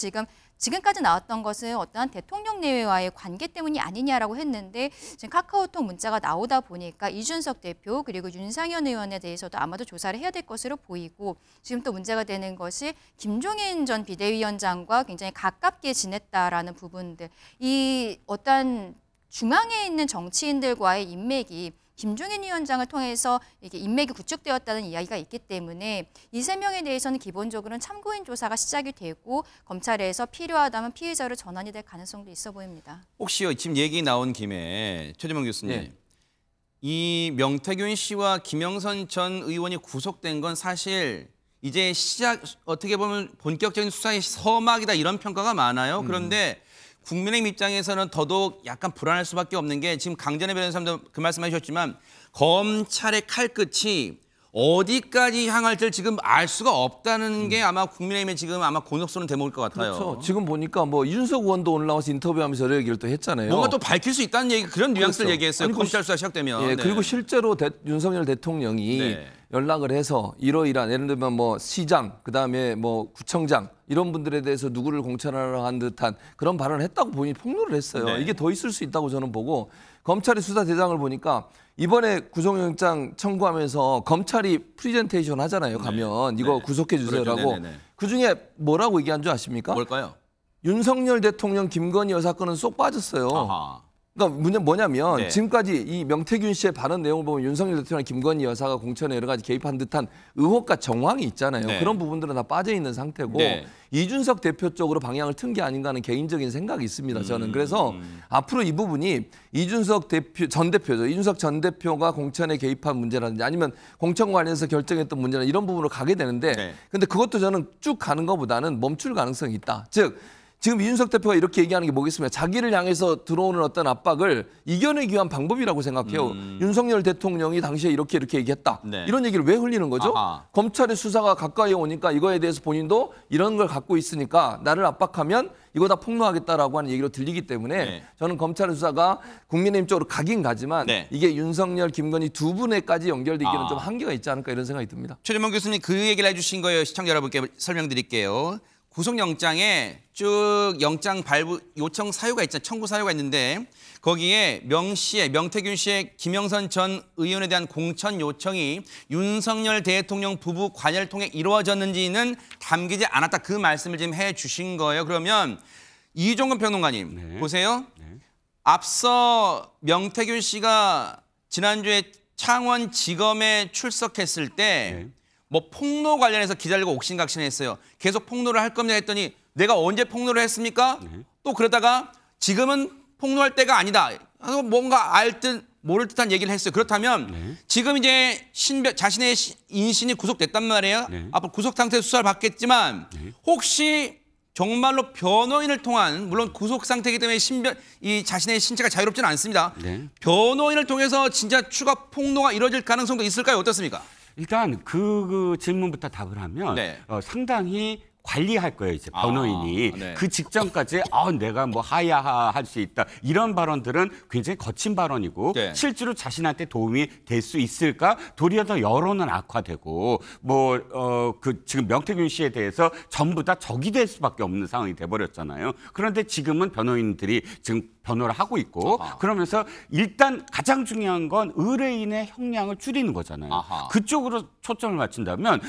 지금까지 나왔던 것은 어떠한 대통령 내외와의 관계 때문이 아니냐라고 했는데 지금 카카오톡 문자가 나오다 보니까 이준석 대표 그리고 윤상현 의원에 대해서도 아마도 조사를 해야 될 것으로 보이고 지금 또 문제가 되는 것이 김종인 전 비대위원장과 굉장히 가깝게 지냈다라는 부분들. 이 어떤 중앙에 있는 정치인들과의 인맥이 김종인 위원장을 통해서 이게 인맥이 구축되었다는 이야기가 있기 때문에 이 세 명에 대해서는 기본적으로는 참고인 조사가 시작이 되고 검찰에서 필요하다면 피의자로 전환이 될 가능성도 있어 보입니다. 혹시요 지금 얘기 나온 김에 최재명 교수님, 네. 이 명태균 씨와 김영선 전 의원이 구속된 건 사실 이제 어떻게 보면 본격적인 수사의 서막이다 이런 평가가 많아요. 그런데 국민의힘 입장에서는 더더욱 약간 불안할 수밖에 없는 게 지금 강전의 변호사님도 그 말씀하셨지만 검찰의 칼끝이 어디까지 향할지를 지금 알 수가 없다는 게 아마 국민의힘의 지금 아마 곤혹스러운 대목일 것 같아요. 그렇죠. 지금 보니까 뭐 이준석 의원도 올라와서 인터뷰하면서 여러 얘기를 또 했잖아요. 뭔가 또 밝힐 수 있다는 얘기 그런 뉘앙스를 그렇죠. 얘기했어요. 검찰 수사 시작되면. 예, 네. 그리고 실제로 윤석열 대통령이 네. 연락을 해서 이러이러한 예를 들면 뭐 시장 그다음에 뭐 구청장 이런 분들에 대해서 누구를 공천하라 한 듯한 그런 발언을 했다고 본인이 폭로를 했어요. 네. 이게 더 있을 수 있다고 저는 보고 검찰의 수사 대장을 보니까 이번에 구속영장 청구하면서 검찰이 프리젠테이션 하잖아요. 가면 이거 구속해 주세요라고. 그렇죠. 그중에 뭐라고 얘기한 줄 아십니까? 뭘까요? 윤석열 대통령 김건희 여사 건은 쏙 빠졌어요. 아하. 그러니까 뭐냐면 네. 지금까지 이 명태균 씨의 발언 내용을 보면 윤석열 대통령 김건희 여사가 공천에 여러 가지 개입한 듯한 의혹과 정황이 있잖아요. 네. 그런 부분들은 다 빠져 있는 상태고 네. 이준석 대표 쪽으로 방향을 튼 게 아닌가 하는 개인적인 생각이 있습니다. 저는 그래서 앞으로 이 부분이 이준석 전 대표죠. 이준석 전 대표가 공천에 개입한 문제라든지 아니면 공천 관련해서 결정했던 문제나 이런 부분으로 가게 되는데 네. 근데 그것도 저는 쭉 가는 것보다는 멈출 가능성이 있다. 즉 지금 이준석 대표가 이렇게 얘기하는 게 뭐겠습니까? 자기를 향해서 들어오는 어떤 압박을 이겨내기 위한 방법이라고 생각해요. 윤석열 대통령이 당시에 이렇게 얘기했다. 네. 이런 얘기를 왜 흘리는 거죠? 아하. 검찰의 수사가 가까이 오니까 이거에 대해서 본인도 이런 걸 갖고 있으니까 나를 압박하면 이거 다 폭로하겠다라고 하는 얘기로 들리기 때문에 네. 저는 검찰의 수사가 국민의힘 쪽으로 가긴 가지만 네. 이게 윤석열, 김건희 두 분에까지 연결되기는 좀 한계가 있지 않을까 이런 생각이 듭니다. 최재명 교수님 그 얘기를 해주신 거예요. 시청자 여러분께 설명드릴게요. 구속영장에 쭉 영장 발부 요청 사유가 있잖아요. 청구 사유가 있는데 거기에 명태균 씨의 김영선 전 의원에 대한 공천 요청이 윤석열 대통령 부부 관여를 통해 이루어졌는지는 담기지 않았다. 그 말씀을 지금 해주신 거예요. 그러면 이종근 평론가님 보세요. 앞서 명태균 씨가 지난주에 창원지검에 출석했을 때 뭐 폭로 관련해서 기다리고 옥신각신했어요. 계속 폭로를 할 겁니다 했더니 내가 언제 폭로를 했습니까? 또 그러다가 지금은 폭로할 때가 아니다. 뭔가 알 듯 모를 듯한 얘기를 했어요. 그렇다면 지금 이제 자신의 인신이 구속됐단 말이에요. 앞으로 구속 상태 수사를 받겠지만 혹시 정말로 변호인을 통한 물론 구속 상태이기 때문에 이 자신의 신체가 자유롭지는 않습니다. 변호인을 통해서 진짜 추가 폭로가 이루어질 가능성도 있을까요? 어떻습니까? 일단 그 질문부터 답을 하면 상당히 관리할 거예요, 이제 변호인이. 네. 그 직전까지 내가 뭐 하야하 할 수 있다. 이런 발언들은 굉장히 거친 발언이고 실제로 자신한테 도움이 될 수 있을까? 도리어 더 여론은 악화되고 지금 명태균 씨에 대해서 전부 다 적이 될 수밖에 없는 상황이 돼버렸잖아요. 그런데 지금은 변호인들이 지금 변호를 하고 있고 그러면서 일단 가장 중요한 건 의뢰인의 형량을 줄이는 거잖아요. 그쪽으로 초점을 맞춘다면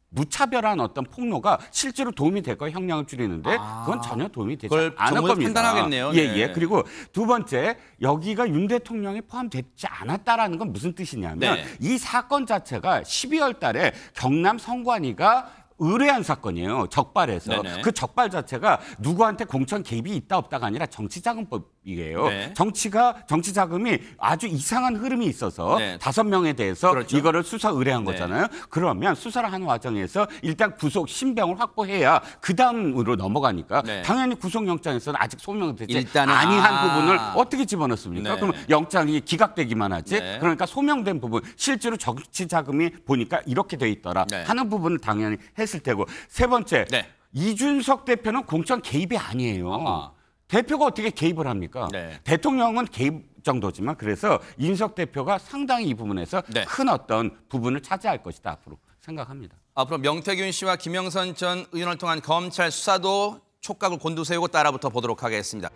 무차별한 어떤 폭로가 실제로 도움이 될까요? 형량을 줄이는데 그건 전혀 도움이 되지 않을 겁니다. 판단하겠네요. 예. 그리고 두 번째, 여기가 윤 대통령이 포함되지 않았다라는 건 무슨 뜻이냐면 이 사건 자체가 12월 달에 경남 성관이가 의뢰한 사건이에요. 적발해서. 네네. 그 적발 자체가 누구한테 공천 개입이 있다 없다가 아니라 정치자금법이에요. 네. 정치 자금이 아주 이상한 흐름이 있어서 5명에 대해서 이거를 수사 의뢰한 거잖아요. 그러면 수사를 하는 과정에서 일단 구속 신병을 확보해야 그 다음으로 넘어가니까 당연히 구속영장에서는 아직 소명되지 아니한 부분을 어떻게 집어넣습니까? 그러면 영장이 기각되기만 하지. 그러니까 소명된 부분, 실제로 정치 자금이 보니까 이렇게 돼 있더라 하는 부분을 당연히 했을 테고. 세 번째, 이준석 대표는 공천 개입이 아니에요. 대표가 어떻게 개입을 합니까? 대통령은 개입 정도지만 그래서 이준석 대표가 상당히 이 부분에서 큰 어떤 부분을 차지할 것이다 앞으로 생각합니다. 앞으로 명태균 씨와 김영선 전 의원을 통한 검찰 수사도 촉각을 곤두세우고 따라붙어 보도록 하겠습니다.